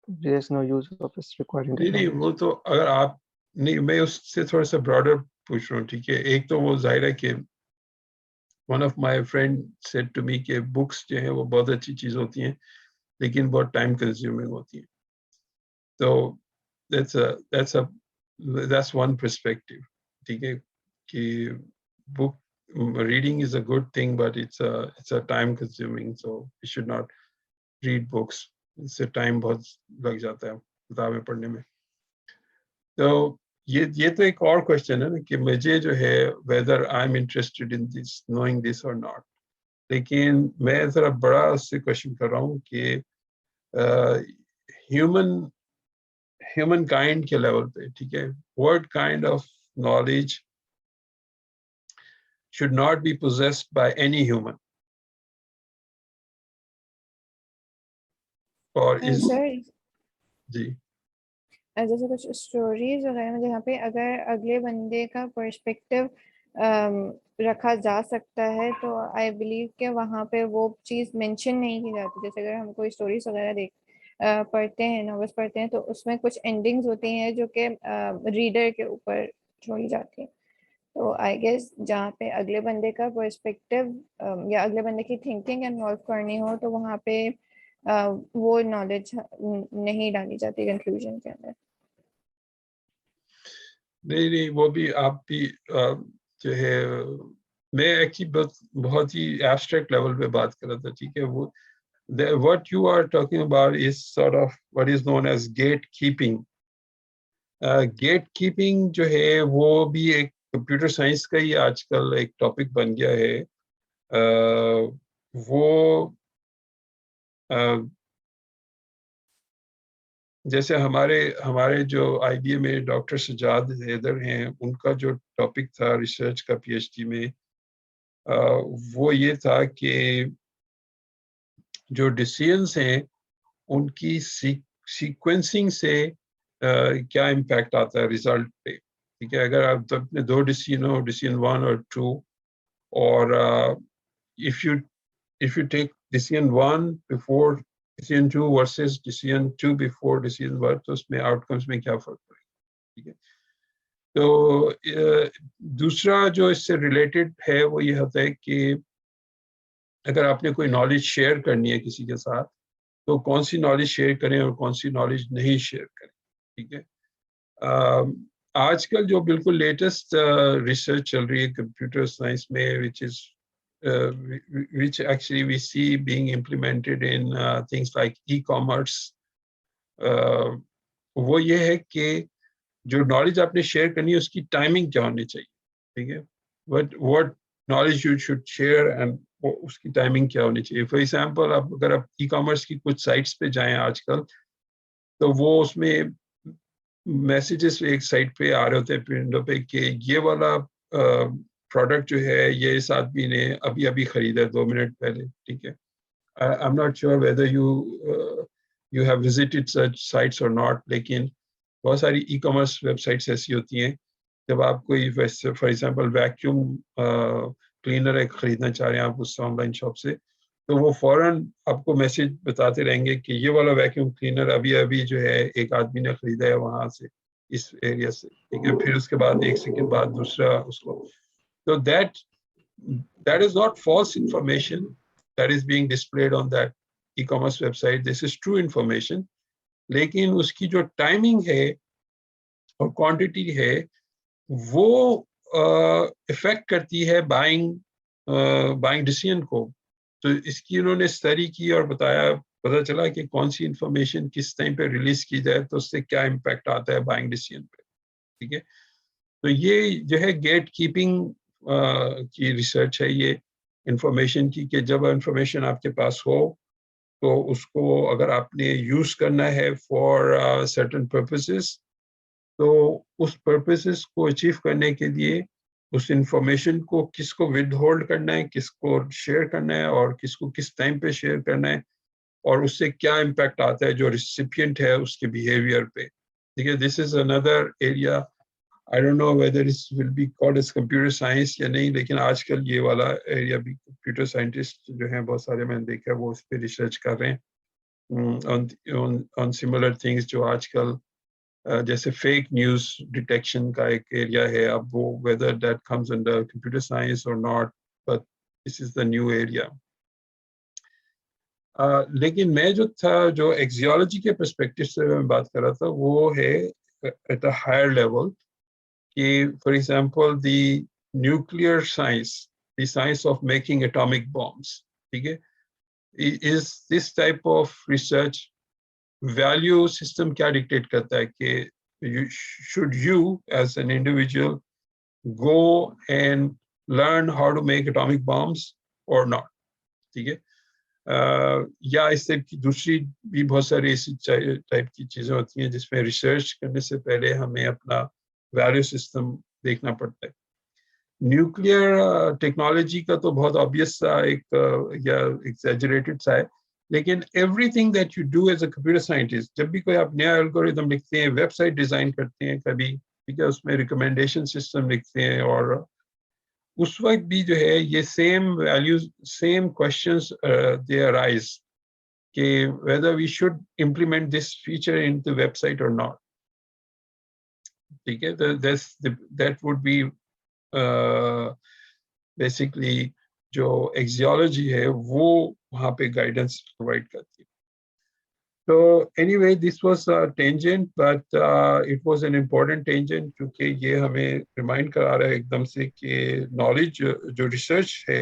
H: There is no use of this requiring.
A: नहीं वो तो अगर आप नहीं मैं उससे थोड़ा सा broader पूछ रहा हूँ ठीक है एक तो वो जाहिर है कि one of my friend said to me कि books जो है वो बहुत अच्छी चीज होती हैं लेकिन बहुत time consuming होती हैं so that's one perspective ठीक है कि book reading is a good thing but it's a time consuming so you should not read books इससे time बहुत लग जाता है किताबें पढ़ने में तो ये तो एक और क्वेश्चन है ना कि मुझे जो है whether I'm interested in this knowing this or not लेकिन मैं जरा बड़ा उससे क्वेश्चन कर रहा हूँ कि human kind के लेवल पे ठीक है what kind of knowledge should not be possessed by any human. Or is
F: sir
A: ji
F: जैसे कुछ स्टोरीज वगैरह में जहाँ पे अगर अगले बंदे का पर्सपेक्टिव रखा जा सकता है तो आई बिलीव कि वहाँ पे वो चीज़ मेंशन नहीं की जाती। जैसे अगर हम कोई स्टोरीज वगैरह पढ़ते हैं, नॉवेल्स पढ़ते हैं, तो उसमें कुछ एंडिंग्स होती हैं जो कि रीडर के ऊपर छोड़ी जाती हैं। तो आई गेस जहाँ पे अगले बंदे का पर्सपेक्टिव या अगले बंदे की थिंकिंग इन्वॉल्व करनी हो तो वहाँ पे वो नॉलेज नहीं डाली जाती कंक्लूजन के अंदर।
A: नहीं, वो भी आप भी जो है, मैं एक्चुअली बहुत ही एब्स्ट्रैक्ट लेवल पे बात कर रहा था, ठीक है। वो what you are talking about is sort of what is known as gatekeeping. Gatekeeping जो है वो भी एक कंप्यूटर साइंस का ही आजकल एक टॉपिक बन गया है। वो जैसे हमारे जो IBA में डॉक्टर सजाद हैदर हैं, उनका जो टॉपिक था रिसर्च का PhD में, वो ये था कि जो डिसीजंस हैं उनकी सीक्वेंसिंग से क्या इम्पैक्ट आता है रिजल्ट पे, ठीक है। अगर आप अपने दो डिसीजन हो, डिसीजन 1 और 2, और if you take decision 1 before decision 2 versus decision 2 before decision 1, तो उसमें आउटकम्स में क्या फर्क पड़ेगा, ठीक है। तो दूसरा जो इससे रिलेटेड है वो ये होता है कि अगर आपने कोई नॉलेज शेयर करनी है किसी के साथ, तो कौन सी नॉलेज शेयर करें और कौन सी नॉलेज नहीं शेयर करें, ठीक है। आजकल जो बिल्कुल लेटेस्ट रिसर्च चल रही है कंप्यूटर साइंस में, which actually we see being implemented in things like e-commerce, वो ये है कि जो नॉलेज आपने शेयर करनी है उसकी टाइमिंग क्या होनी चाहिए, ठीक है। what knowledge you should share and उसकी टाइमिंग क्या होनी चाहिए। फॉर एग्जाम्पल, अगर आप ई-कॉमर्स की कुछ साइट्स पे जाएं आजकल, तो वो उसमें मैसेजेस एक साइट पे आ रहे होते हैं विंडो पे कि ये वाला प्रोडक्ट जो है ये इस आदमी ने अभी अभी खरीदा 2 मिनट पहले, ठीक है। I am not sure whether you have visited such sites or not, लेकिन बहुत सारी ई-कॉमर्स वेबसाइट्स ऐसी होती हैं, जब आप कोई फॉर एग्जांपल वैक्यूम क्लीनर खरीदना चाह रहे हैं आप उससे ऑनलाइन शॉप से, तो वो फौरन आपको मैसेज बताते रहेंगे कि ये वाला वैक्यूम क्लीनर अभी अभी जो है एक आदमी ने खरीदा है वहां से, इस एरिया से, ठीक है। फिर उसके बाद 1 सेकंड बाद दूसरा उसको, तो that is not false information that is being displayed on that e-commerce website. This is true information, लेकिन उसकी जो टाइमिंग है और क्वांटिटी है वो इफेक्ट करती है बाइंग डिसीजन को। तो इसकी उन्होंने स्टडी की और बताया, पता चला कि कौन सी इंफॉर्मेशन किस टाइम पे रिलीज की जाए तो उससे क्या इम्पैक्ट आता है बाइंग डिसीजन पे, ठीक है। तो ये जो है गेट कीपिंग की रिसर्च है ये इंफॉर्मेशन की, कि जब इंफॉर्मेशन आपके पास हो तो उसको अगर आपने यूज करना है फॉर सर्टेन पर्पसेस, तो उस पर्पसेस को अचीव करने के लिए उस इंफॉर्मेशन को किसको विद होल्ड करना है, किसको शेयर करना है और किसको किस टाइम पे शेयर करना है, और उससे क्या इम्पैक्ट आता है जो रिसिपिएंट है उसके बिहेवियर पे, ठीक है। This is another area, I don't know whether it will be called as computer science या नहीं, लेकिन आजकल ये वाला एरिया भी कंप्यूटर साइंटिस्ट जो हैं बहुत सारे मैंने देखा वो उस पर रिसर्च कर रहे हैं ऑन सिमिलर थिंग्स जो आजकल जैसे फेक न्यूज डिटेक्शन का एक एरिया है। अब वो whether that comes under computer science और not, but this is the new area. लेकिन मैं जो एक्सियोलॉजी के पर्सपेक्टिव से मैं बात कर रहा था वो है एट अ हायर लेवल, कि for example the nuclear science, the science of making atomic bombs, ठीक है, is this type of research value system क्या डिक्टेट करता है कि should you as an individual go and learn how to make atomic bombs or not, ठीक है। या इस टाइप की दूसरी भी बहुत सारी ऐसी टाइप की चीजें होती हैं जिसमें रिसर्च करने से पहले हमें अपना वैल्यू सिस्टम देखना पड़ता है। न्यूक्लियर टेक्नोलॉजी का तो बहुत ऑब्वियस सा एक या एक्सैजरेटेड सा है, लेकिन everything that you do as a computer scientist, जब भी कोई आप नया एल्गोरिथम लिखते हैं, वेबसाइट डिजाइन करते हैं कभी, ठीक है, उसमें रिकमेंडेशन सिस्टम लिखते हैं, और उस वक्त भी जो है ये सेम वैल्यूज, सेम क्वेश्चंस दे अराइज कि whether we should implement this feature in the website or not. ठीक है, that would be basically जो axiology है वो वहाँ पे guidance provide करती है. So anyway, this was a tangent, but it was an important tangent क्योंकि ये हमें remind करा रहा है एकदम से कि knowledge जो research है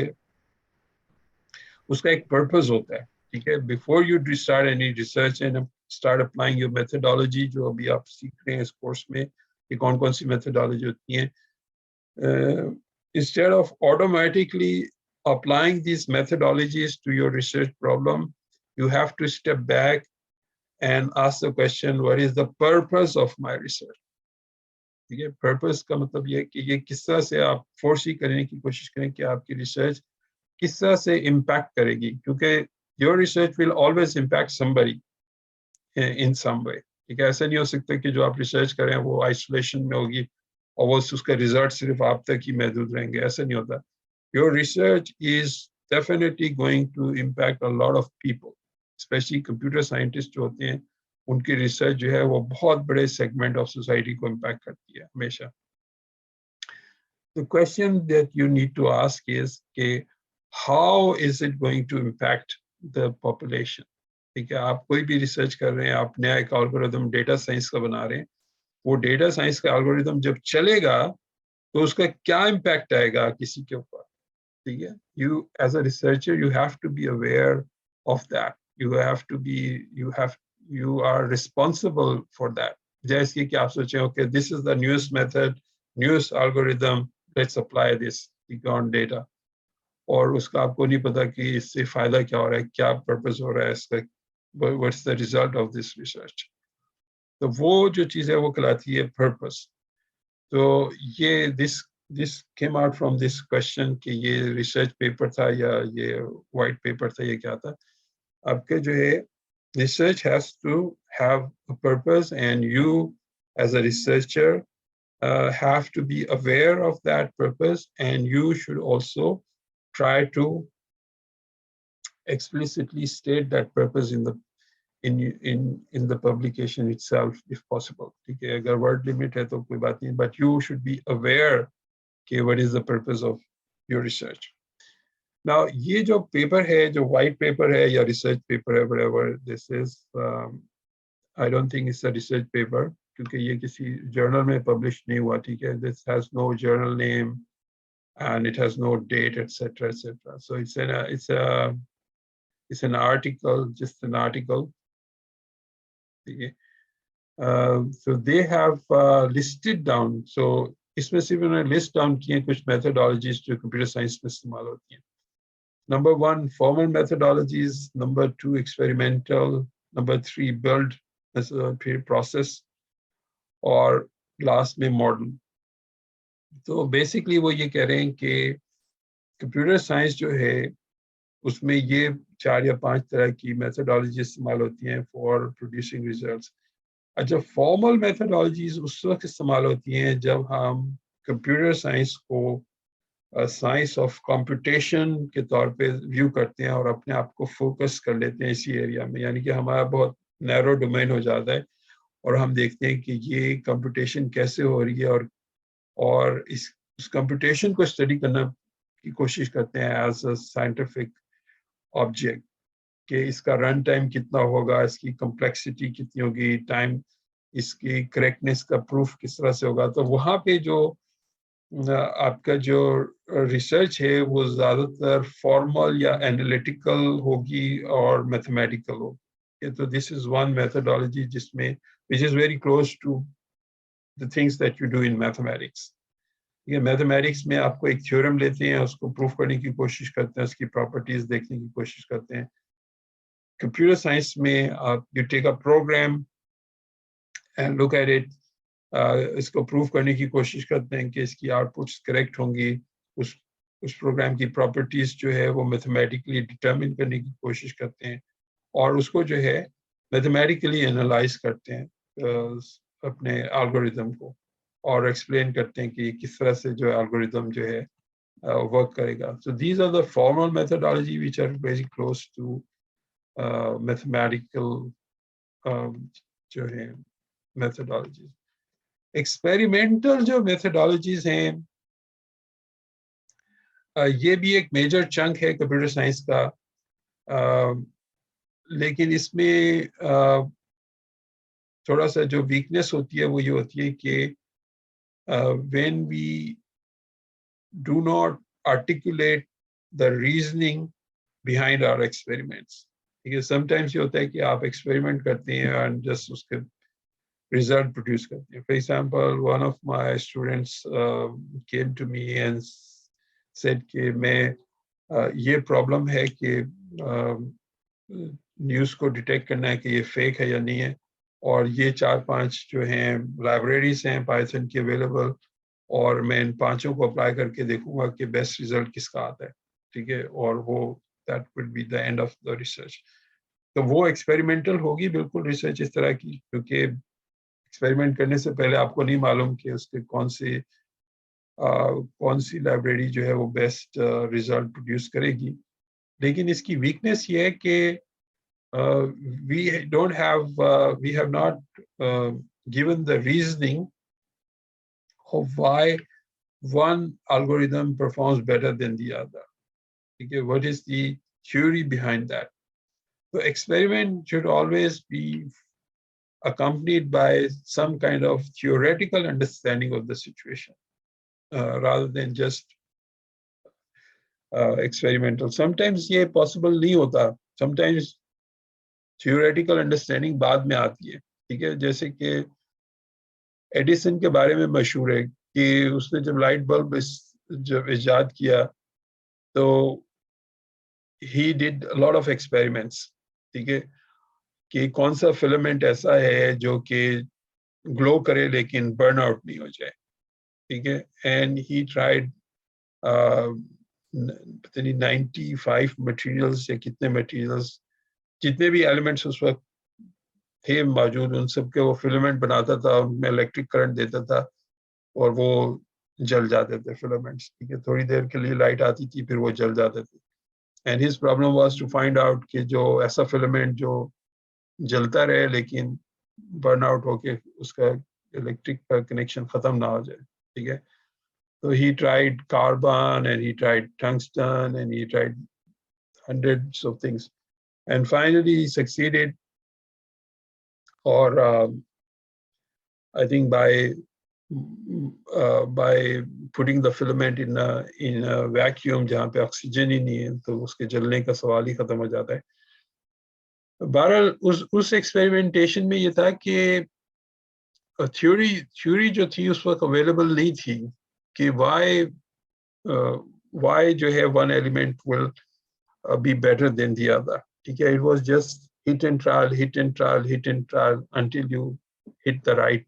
A: उसका एक purpose होता है, ठीक है. Before you start any research and start applying your methodology, जो अभी आप सीख रहे हैं इस कोर्स में कि कौन कौन सी methodology होती हैं, instead of automatically applying these methodologies to your research problem, you have to step back and ask the question, what is the purpose of my research? ठीक है, purpose का मतलब ये है कि ये किस तरह से आप foresee करने की कोशिश करें कि आपकी research किस तरह से impact करेगी, क्योंकि your research will always impact somebody in some way. ठीक है, ऐसा नहीं हो सकता कि जो आप research करें वो isolation में होगी और वो उसका result सिर्फ आप तक ही महदूद रहेंगे, ऐसा नहीं होता. Your research is definitely going to impact a lot of people, especially computer scientists जो होते हैं, उनकी research जो है वो बहुत बड़े segment of society को impact करती है हमेशा. The question that you need to ask is कि how is it going to impact the population? ठीक है, आप कोई भी research कर रहे हैं, आप नया एक algorithm data science का बना रहे हैं, वो data science का algorithm जब चलेगा तो उसका क्या impact आएगा किसी के ऊपर, ठीक है. You as a researcher, you have to be aware of that. You are responsible for that. जैसे कि आप सोचें, okay, this is the newest method, newest algorithm, let's apply this on data. और उसका आपको नहीं पता कि इससे फायदा क्या हो रहा है, क्या purpose हो रहा है इसका, what's the result of this research. तो वो जो चीज़ है वो कहलाती है purpose. तो ये this came out from this question कि ये research paper था या ये white paper था, ये क्या था. आपके जो है research has to have a purpose, and you as a researcher have to be aware of that purpose, and you should also try to explicitly state that purpose in the publication itself if possible. ठीक है, अगर word limit है तो कोई बात नहीं, but you should be aware कि what is the purpose of your research. Now ये जो paper है, जो white paper है या research paper है, whatever this is, I don't think it's a research paper क्योंकि ये किसी journal में publish नहीं हुआ, ठीक है. This has no journal name and it has no date, etc., etc. So it's an article, just an article. So they have listed down. So इसमें सिर्फ उन्होंने list down किए कुछ methodologies जो computer science में इस्तेमाल होती हैं. Number 1, formal methodologies. Number 2, experimental. Number 3, build as a process. और last में model. तो basically वो ये कह रहे हैं कि computer science जो है उसमें ये 4 या 5 तरह की methodologies इस्तेमाल होती हैं for producing results. अच्छा, formal methodologies उस वक्त इस्तेमाल होती हैं जब हम computer science को साइंस ऑफ कंप्यूटेशन के तौर पे व्यू करते हैं और अपने आप को फोकस कर लेते हैं इसी एरिया में, यानी कि हमारा बहुत नैरो डोमेन हो जाता है और हम देखते हैं कि ये कंप्यूटेशन कैसे हो रही है और उस कंप्यूटेशन को स्टडी करने की कोशिश करते हैं एज अ साइंटिफिक ऑब्जेक्ट कि इसका रन टाइम कितना होगा, इसकी कम्प्लेक्सिटी कितनी होगी, टाइम, इसकी करेक्टनेस का प्रूफ किस तरह से होगा. तो वहाँ पे जो आपका जो रिसर्च है वो ज़्यादातर फॉर्मल या एनालिटिकल होगी और मैथमेटिकल होगी. तो दिस इज वन मेथोडोलॉजी जिसमें which is very close to the things that you do in mathematics. ये मैथमेटिक्स में आपको एक थ्योरम लेते हैं, उसको प्रूफ करने की कोशिश करते हैं, उसकी प्रॉपर्टीज देखने की कोशिश करते हैं. कंप्यूटर साइंस में आप you take a program and look at it, इसको प्रूव करने की कोशिश करते हैं कि इसकी आउटपुट्स करेक्ट होंगी उस प्रोग्राम की प्रॉपर्टीज जो है वो मैथमेटिकली डिटरमिन करने की कोशिश करते हैं और उसको जो है मैथमेटिकली एनालाइज करते हैं अपने एल्गोरिदम को और एक्सप्लेन करते हैं कि किस तरह से जो एल्गोरिदम जो है work करेगा. So these are the formal methodology which are very close to mathematical जो है methodologies. Experimental जो methodologies हैं ये भी एक major chunk है computer science का लेकिन इसमें थोड़ा सा जो weakness होती है वो ये होती है कि when we do not articulate the reasoning behind our experiments. Because sometimes ये होता है कि आप experiment करते हैं and just उसके result produce करते हैं. For example, one of my students came to me and said कि मैं ये problem है कि news को detect करना है कि ये fake है या नहीं है और ये 4-5 जो हैं libraries हैं Python की available और मैं इन 5 को अप्लाई करके देखूंगा कि बेस्ट रिजल्ट किसका आता है ठीक है और वो that will be the end of the research तो वो एक्सपेरिमेंटल होगी बिल्कुल रिसर्च इस तरह की क्योंकि एक्सपेरिमेंट करने से पहले आपको नहीं मालूम कि उसके कौन सी लाइब्रेरी जो है वो बेस्ट रिजल्ट प्रोड्यूस करेगी लेकिन इसकी वीकनेस ये है कि we have not given the reasoning of why one algorithm performs better than the other. Okay, what is the theory behind that? The experiment should always be accompanied by some kind of theoretical understanding of the situation, rather than just experimental. Sometimes ये possible नहीं होता. Sometimes theoretical understanding बाद में आती है. ठीक है, जैसे कि एडिसन के बारे में मशहूर है कि उसने जब लाइट बल्ब जब इजाद किया तो he did a lot of experiments ठीक है कि कौन सा फिलामेंट ऐसा है जो कि ग्लो करे लेकिन बर्न आउट नहीं हो जाए ठीक है एंड he tried पता नहीं 95 मटेरियल्स या कितने मटेरियल्स जितने भी एलिमेंट्स उस वक्त थे मौजूद उन सब के वो फिलामेंट बनाता था उनमें इलेक्ट्रिक करंट देता था और वो जल जाते थे फिलामेंट्स ठीक है थोड़ी देर के लिए लाइट आती थी फिर वो जल जाते थे and his problem was to find out कि जो ऐसा फिलामेंट जो जलता रहे लेकिन बर्न आउट होके उसका इलेक्ट्रिक का कनेक्शन खत्म ना हो जाए ठीक है तो he tried carbon and he tried tungsten and he tried hundreds of things and finally he succeeded or I think by putting the filament in a vacuum जहाँ पे ऑक्सीजन ही नहीं है तो उसके जलने का सवाल ही खत्म हो जाता है बहरहाल उस एक्सपेरिमेंटेशन में ये था कि थ्योरी जो थी उस वक्त अवेलेबल नहीं थी कि why जो है one element will be better than the other ठीक है it was just hit and trial until you hit the right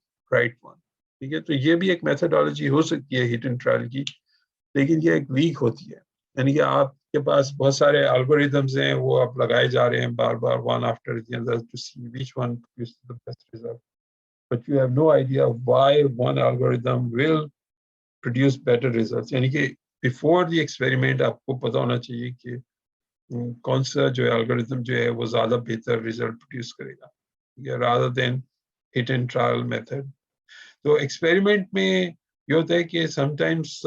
A: one ठीक है तो ये भी एक मेथोडोलॉजी हो सकती है हिट एंड ट्रायल की लेकिन ये एक वीक होती है यानी कि आपके पास बहुत सारे एल्गोरिथम्स हैं वो आप लगाए जा रहे हैं बार बार one after the other to see which one produces the best result but you have no idea why one algorithm will produce better results यानी कि before the experiment आपको पता होना चाहिए कि कौन सा जो एल्गोरिथम जो है वो ज्यादा बेहतर रिजल्ट प्रोड्यूस करेगा rather than hit and trial method तो एक्सपेरिमेंट में ये होता है कि sometimes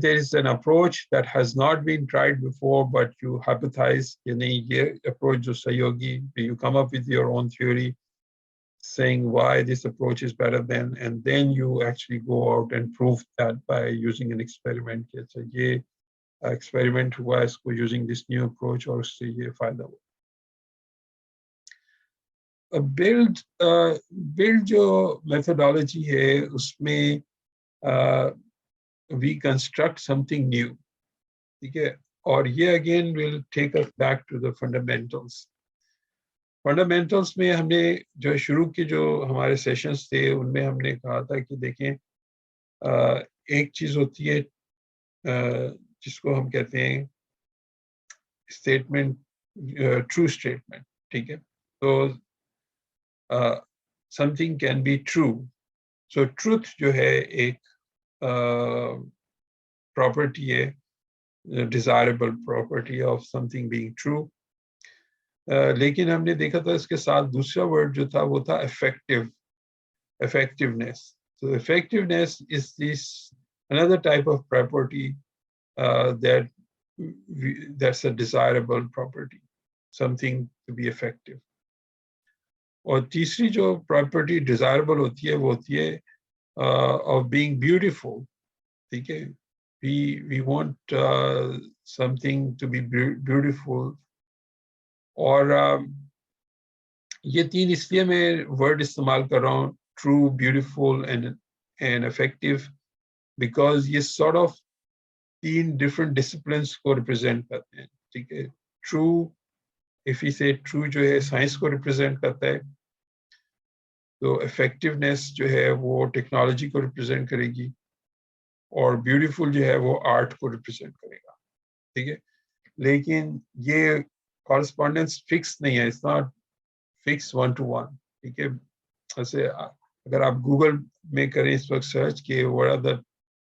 A: there is an approach that has not been tried before but you hypothesize कि नहीं ये approach जो सही होगी you come up with your own theory saying why this approach is better than and then you actually go out and prove that by using an experiment कि अच्छा ये experiment हुआ इसको using this new approach और उससे ये फायदा हुआ build जो methodology है उसमें we construct something new ठीक है और ये again will take us back to the fundamentals में हमने जो शुरू के जो हमारे सेशंस थे उनमें हमने कहा था कि देखें एक चीज होती है जिसको हम कहते हैं स्टेटमेंट, ट्रू स्टेटमेंट, ठीक है? तो something can be true. So truth जो है एक प्रॉपर्टी है, desirable property of something being true. लेकिन हमने देखा था इसके साथ दूसरा वर्ड जो था वो था effectiveness. So effectiveness is this another type of property that's a desirable property, something to be effective. और तीसरी जो प्रॉपर्टी डिजायरेबल होती है वो होती है of being beautiful, ठीक है? We want something to be beautiful. और ये तीन इसलिए मैं वर्ड इस्तेमाल कर रहा हूँ, true, beautiful and effective, because ये सॉर्ट ऑफ तीन डिफरेंट डिसिप्लिन्स को रिप्रेजेंट करते हैं, ठीक है? ट्रू, इफ यू से ट्रू जो है साइंस को रिप्रेजेंट करता है, तो इफेक्टिवनेस जो है वो टेक्नोलॉजी को रिप्रेजेंट करेगी, और ब्यूटीफुल जो है वो आर्ट को रिप्रेजेंट करेगा, ठीक है? लेकिन ये कॉरेस्पॉन्डेंस फिक्स नहीं है, इट्स नॉट फिक्स 1 to 1, ठीक है? ऐसे अगर आप गूगल में करें इस वक्त सर्च कि what are the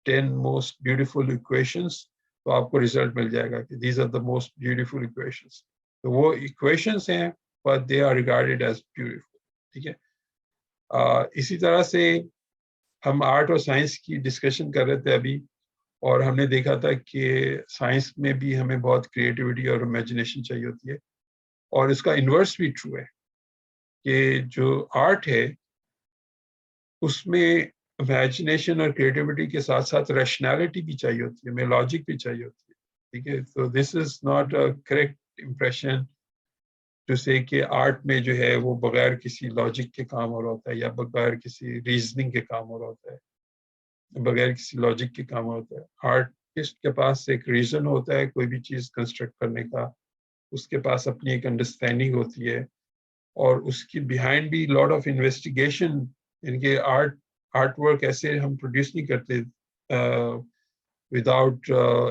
A: 10 most beautiful equations, तो आपको रिजल्ट मिल जाएगा कि these are the most beautiful equations. तो वो इक्वेशंस हैं but they are regarded as beautiful, ठीक है? इसी तरह से हम आर्ट और साइंस की डिस्कशन कर रहे थे अभी, और हमने देखा था कि साइंस में भी हमें बहुत क्रिएटिविटी और इमेजिनेशन चाहिए होती है, और इसका इन्वर्स भी ट्रू है कि जो आर्ट है उसमें इमेजिनेशन और क्रिएटिविटी के साथ साथ रैशनैलिटी भी चाहिए होती है, हमें लॉजिक भी चाहिए होती है, ठीक है? तो this is not a correct impression to say कि आर्ट में जो है वो बगैर किसी लॉजिक के काम हो रहा होता है, या बगैर किसी रीजनिंग के काम हो रहा होता है, बगैर किसी लॉजिक के काम होता है. आर्टिस्ट के पास एक रीजन होता है कोई भी चीज कंस्ट्रक्ट करने का, उसके पास अपनी एक अंडरस्टैंडिंग होती है, और उसकी बिहाइंड भी लॉट ऑफ इन्वेस्टिगेशन. इनके आर्ट वर्क ऐसे हम प्रोड्यूस नहीं करते without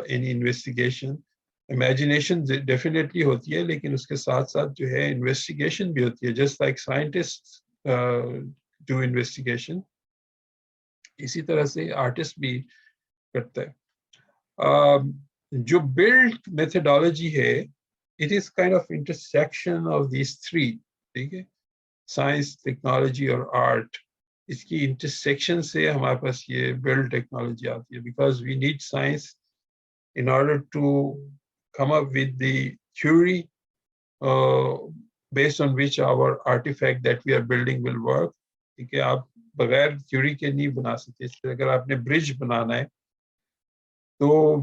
A: any investigation. Imagination definitely होती है, लेकिन उसके साथ साथ जो है इन्वेस्टिगेशन भी होती है, just like scientist do investigation, इसी तरह से आर्टिस्ट भी करता है. जो बिल्ड मेथडोलॉजी है, it is kind of intersection of these three, ठीक है? साइंस, टेक्नोलॉजी और आर्ट, इसकी इंटरसेक्शन से हमारे पास ये बिल्ड टेक्नोलॉजी आती है, because we need science in order to come up with the theory based on which our artifact that we are building will work. ठीक है? आप बगैर थ्योरी के नहीं बना सकते. अगर आपने ब्रिज बनाना है तो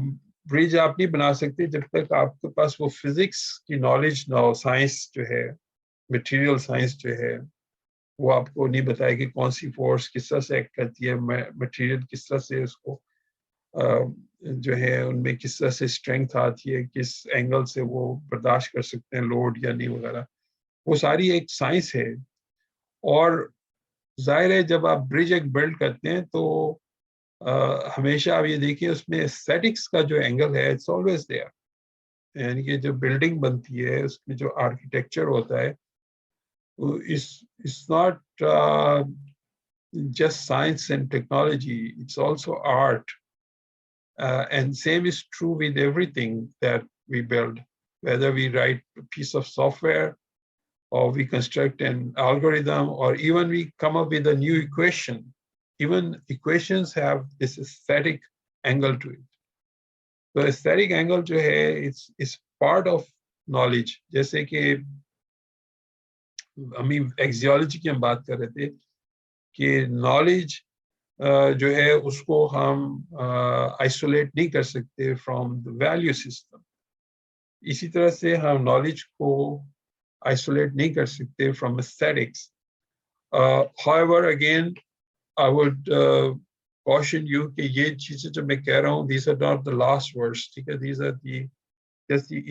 A: ब्रिज आप नहीं बना सकते जब तक आपके पास वो फिजिक्स की नॉलेज ना हो. साइंस जो है, मटेरियल साइंस जो है, वो आपको नहीं बताए कि कौन सी फोर्स किस तरह से एक्ट करती है, मटेरियल किस तरह से उसको जो है उनमें किस तरह से स्ट्रेंथ आती है, किस एंगल से वो बर्दाश्त कर सकते हैं लोड या नहीं वगैरह, वो सारी एक साइंस है. और जाहिर है जब आप ब्रिज एक बिल्ड करते हैं तो हमेशा आप ये देखिए उसमें एस्थेटिक्स का जो एंगल है इट्स ऑलवेज देयर. यानी कि जो बिल्डिंग बनती है उसमें जो आर्किटेक्चर होता है it's not just science and technology, it's also art. And same is true with everything that we build, whether we write a piece of software or we construct an algorithm or even we come up with a new equation. Even equations have this aesthetic angle to it. The aesthetic angle जो है is part of knowledge. जैसे कि हम axiology की हम बात कर रहे थे कि नॉलेज जो है उसको हम आइसोलेट नहीं कर सकते फ्रॉम द वैल्यू सिस्टम. इसी तरह से हम नॉलेज को आइसोलेट नहीं कर सकते from aesthetics. However again I would caution you कि ये चीजें जो मैं कह रहा हूँ these are not the last words, ठीक है? These are just the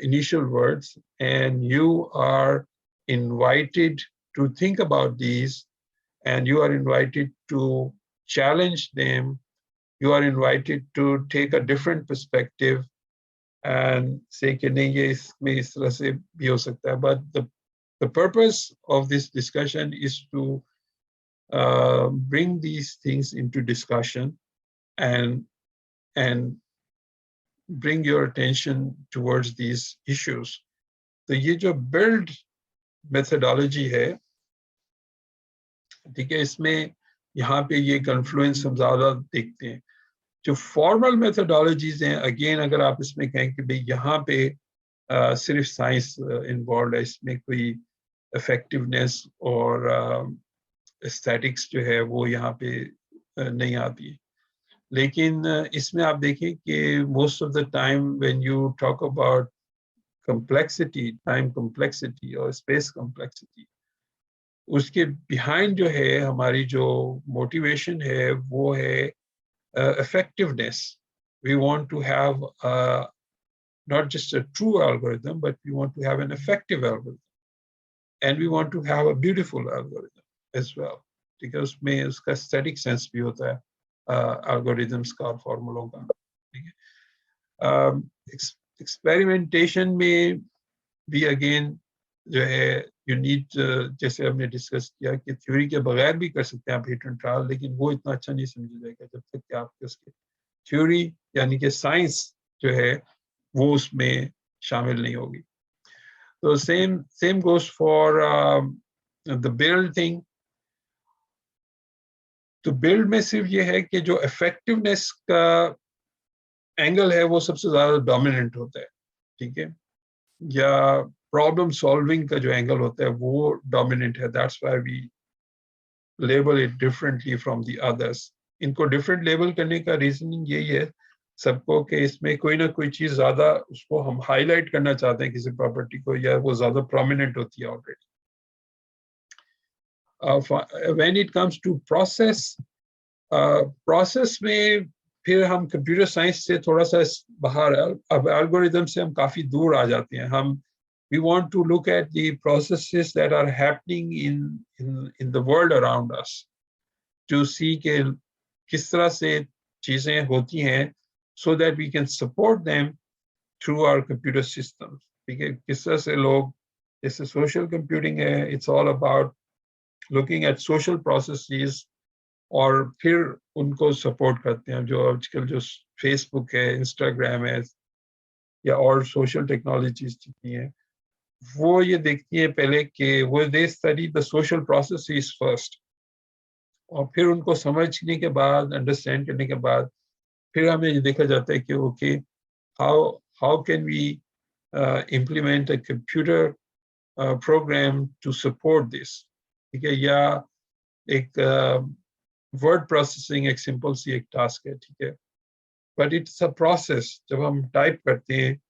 A: initial words, and you are invited to think about these, and you are invited to challenge them. You are invited to take a different perspective and say कि नहीं ये इसमें इस तरह से भी हो सकता है. But the purpose of this discussion is to bring these things into discussion and bring your attention towards these issues. तो ये जो build methodology है, ठीक है, इसमें यहाँ पे ये confluence हम ज़्यादा देखते हैं. जो formal methodologies हैं, again अगर आप इसमें कहें कि भाई यहाँ पे सिर्फ साइंस इन्वॉल्व है, इसमें कोई effectiveness और aesthetics जो है वो यहाँ पे नहीं आती है. लेकिन इसमें आप देखें कि most of the time when you talk about complexity, time complexity or space complexity, उसके behind जो है हमारी जो motivation है वो है effectiveness. We want to have not just a true algorithm, but we want to have an effective algorithm. And we want to have a beautiful algorithm as well, because में उसका static sense भी होता है algorithms का और formula का. Experimentation में भी again जो है you need जैसे हमने discuss किया कि theory के बगैर भी कर सकते हैं आप hit and trial, लेकिन वो इतना अच्छा नहीं समझा जाएगा जब तक कि आपके उसके theory यानी कि science जो है वो उसमें शामिल नहीं होगी. So same goes for the build thing. तो build में सिर्फ ये है कि जो effectiveness का angle है वो सबसे ज़्यादा dominant होता है, ठीक है, या problem solving का जो angle होता है वो dominant है. That's why we label it differently from the others. इनको different label करने का reasoning यही है सबको कि इसमें कोई ना कोई चीज़ ज़्यादा उसको हम highlight करना चाहते हैं किसी property को, या वो ज़्यादा prominent होती है already. When it comes to process में फिर हम computer science से थोड़ा सा बाहर है. अब algorithm से हम काफ़ी दूर आ जाते हैं. We want to look at the processes that are happening in the world around us to see कि किस तरह से चीज़ें होती हैं, so that we can support them through our computer systems. ठीक है, किस तरह से लोग, जैसे social computing है, it's all about looking at social processes और फिर उनको support करते हैं. जो आजकल जो Facebook है, Instagram है या और social technologies जितनी हैं, वो ये देखती हैं पहले कि वो they study the social processes first, और फिर उनको समझने के बाद, understand करने के बाद, फिर हमें ये देखा जाता है कि okay, how can we implement a computer program to support this. ठीक है, या एक word processing एक simple सी एक task है, ठीक है, but it's a process. जब हम type करते हैं,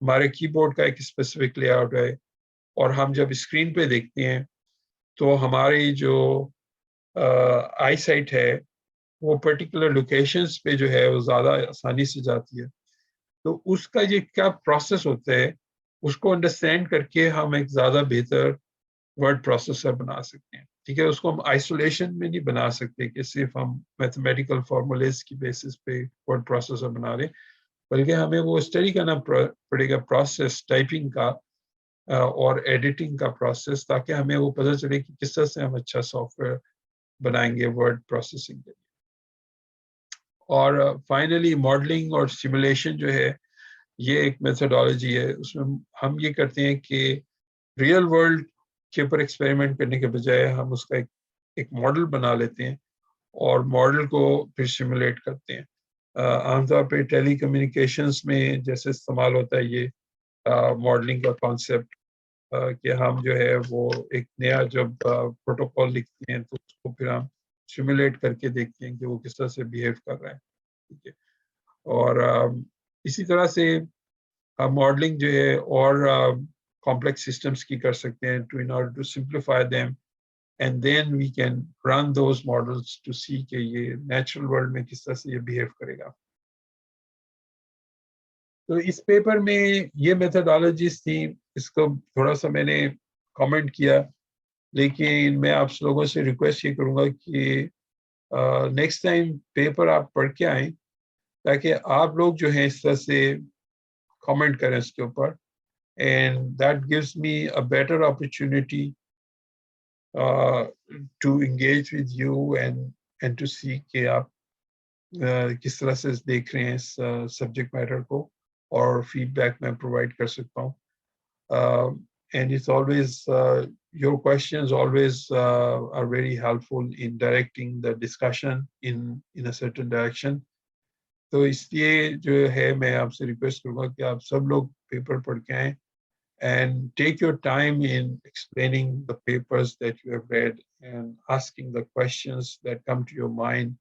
A: हमारे keyboard का एक specific layout है, और हम जब screen पे देखते हैं तो हमारी जो eyesight है वो particular locations पे जो है वो ज़्यादा आसानी से जाती है. तो उसका ये क्या process होता है, उसको understand करके हम एक ज़्यादा बेहतर word processor बना सकते हैं. ठीक है, उसको हम isolation में नहीं बना सकते कि सिर्फ हम mathematical formulas की basis पे word processor बना रहे, बल्कि हमें वो study करना पड़ेगा process typing का और editing का process, ताकि हमें वो पता चले कि किस तरह से हम अच्छा software बनाएंगे word processing के लिए. और finally modeling और simulation जो है ये एक methodology है. उसमें हम ये करते हैं कि real world के ऊपर एक्सपेरिमेंट करने के बजाय हम उसका एक मॉडल बना लेते हैं और मॉडल को फिर सिमुलेट करते हैं. आमतौर पे टेलीकम्युनिकेशंस में जैसे इस्तेमाल होता है ये मॉडलिंग का कॉन्सेप्ट, कि हम जो है वो एक नया जब प्रोटोकॉल लिखते हैं तो उसको फिर हम सिमुलेट करके देखते हैं कि वो किस तरह से बिहेव कर रहा है. ठीक है, और इसी तरह से मॉडलिंग जो है और complex systems की कर सकते हैं in order to simplify them, and then we can run those models to see कि ये natural world में किस तरह से ये behave करेगा. तो इस पेपर में ये methodologies थी, इसको थोड़ा सा मैंने comment किया, लेकिन मैं आप लोगों से request ये करूँगा कि नेक्स्ट टाइम पेपर आप पढ़ के आए ताकि आप लोग जो हैं इस तरह से कमेंट करें इसके ऊपर, and that gives me a better opportunity to engage with you and to see कि आप किस तरह से देख रहे हैं इस सब्जेक्ट मैटर को, और फीडबैक मैं प्रोवाइड कर सकता हूँ. And it's always your questions always are very helpful in directing the discussion in a certain direction. तो इसलिए जो है मैं आपसे रिक्वेस्ट करूँगा कि आप सब लोग पेपर पढ़ के आएं and take your time in explaining the papers that you have read and asking the questions that come to your mind,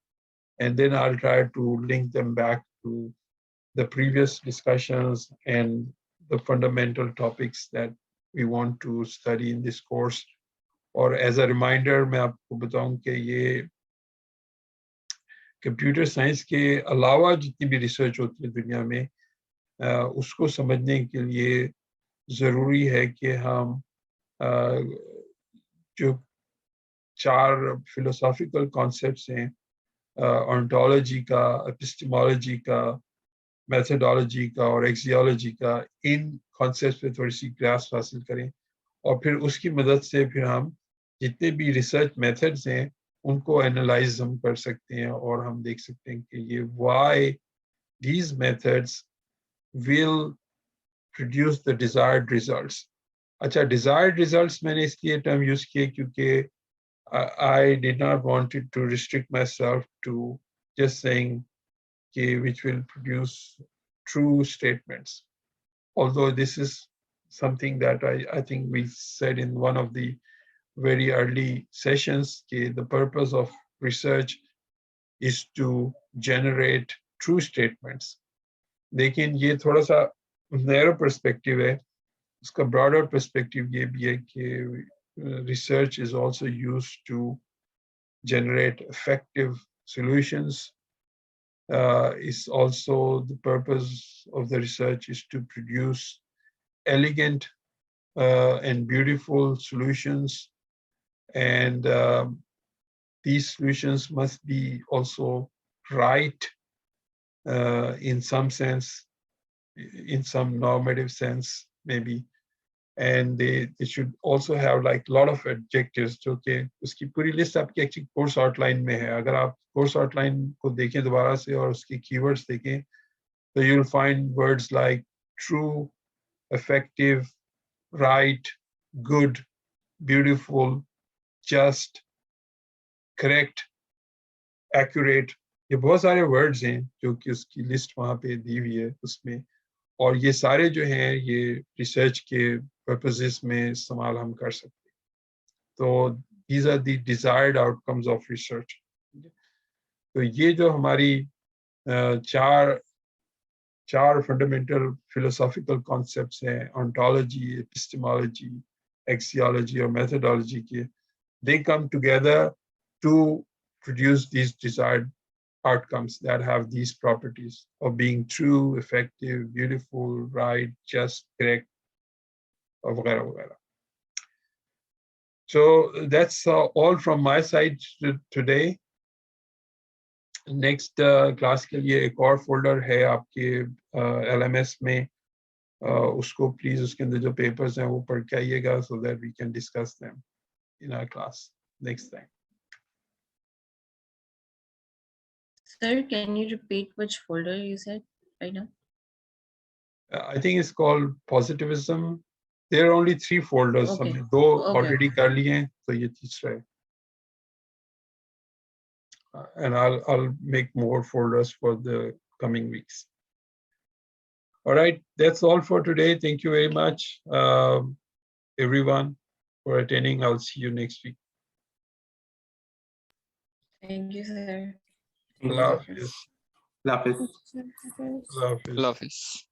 A: and then I'll try to link them back to the previous discussions and the fundamental topics that we want to study in this course. और as a reminder मैं आपको बताऊं कि ये computer science के अलावा जितनी भी रिसर्च होती है दुनिया में, उसको समझने के लिए ज़रूरी है कि हम जो 4 philosophical concepts हैं, ontology का, epistemology का, methodology का और axiology का, इन concepts पे थोड़ी सी grasp हासिल करें, और फिर उसकी मदद से फिर हम जितने भी research methods हैं उनको analyze हम कर सकते हैं, और हम देख सकते हैं कि ये why these methods will produce the desired results. अच्छा, desired results मैंने इसलिए term use किए क्योंकि I did not want it to restrict myself to just saying which will produce true statements. Although this is something that I think we said in one of the very early sessions, the purpose of research is to generate true statements. लेकिन ये थोड़ा सा narrow perspective है. उसका broader perspective ये भी है कि research is also used to generate effective solutions. Is also the purpose of the research is to produce elegant and beautiful solutions, and these solutions must be also right in some sense, in some normative sense maybe, and they should also have like a lot of adjectives जो कि उसकी पूरी list आपकी actually course outline में है. अगर आप course outline को देखें दोबारा से और उसके कीवर्ड्स देखें तो you will find words like true, effective, right, good, beautiful, just, correct, accurate. ये बहुत सारे वर्ड्स हैं जो कि उसकी लिस्ट वहाँ पे दी हुई है उसमें, और ये सारे जो हैं ये रिसर्च के पर्पसेस में इस्तेमाल हम कर सकते हैं. तो these are the desired outcomes of research. तो ये जो हमारी चार fundamental philosophical concepts हैं, ontology, epistemology, axiology और methodology के, they come together to produce these desired outcomes that have these properties of being true, effective, beautiful, right, just, correct, वगैरह वगैरह. So that's all from my side today. Next class के लिए एक और folder है आपके LMS में, उसको please उसके अंदर जो papers हैं वो पढ़ के आइएगा so that we can discuss them in our class next time.
B: Sir, can you repeat which folder you said right now?
A: I think it's called positivism. There are only 3 folders.
B: Okay.
A: हमने 2
B: Okay.
A: already कर लिए हैं, तो ये तीसरा है. And I'll make more folders for the coming weeks. All right, that's all for today. Thank you very much, everyone, for attending. I'll see you next week.
B: Thank you, sir.
A: Allah Hafiz.
D: Allah Hafiz.
A: Allah Hafiz.
E: Love is.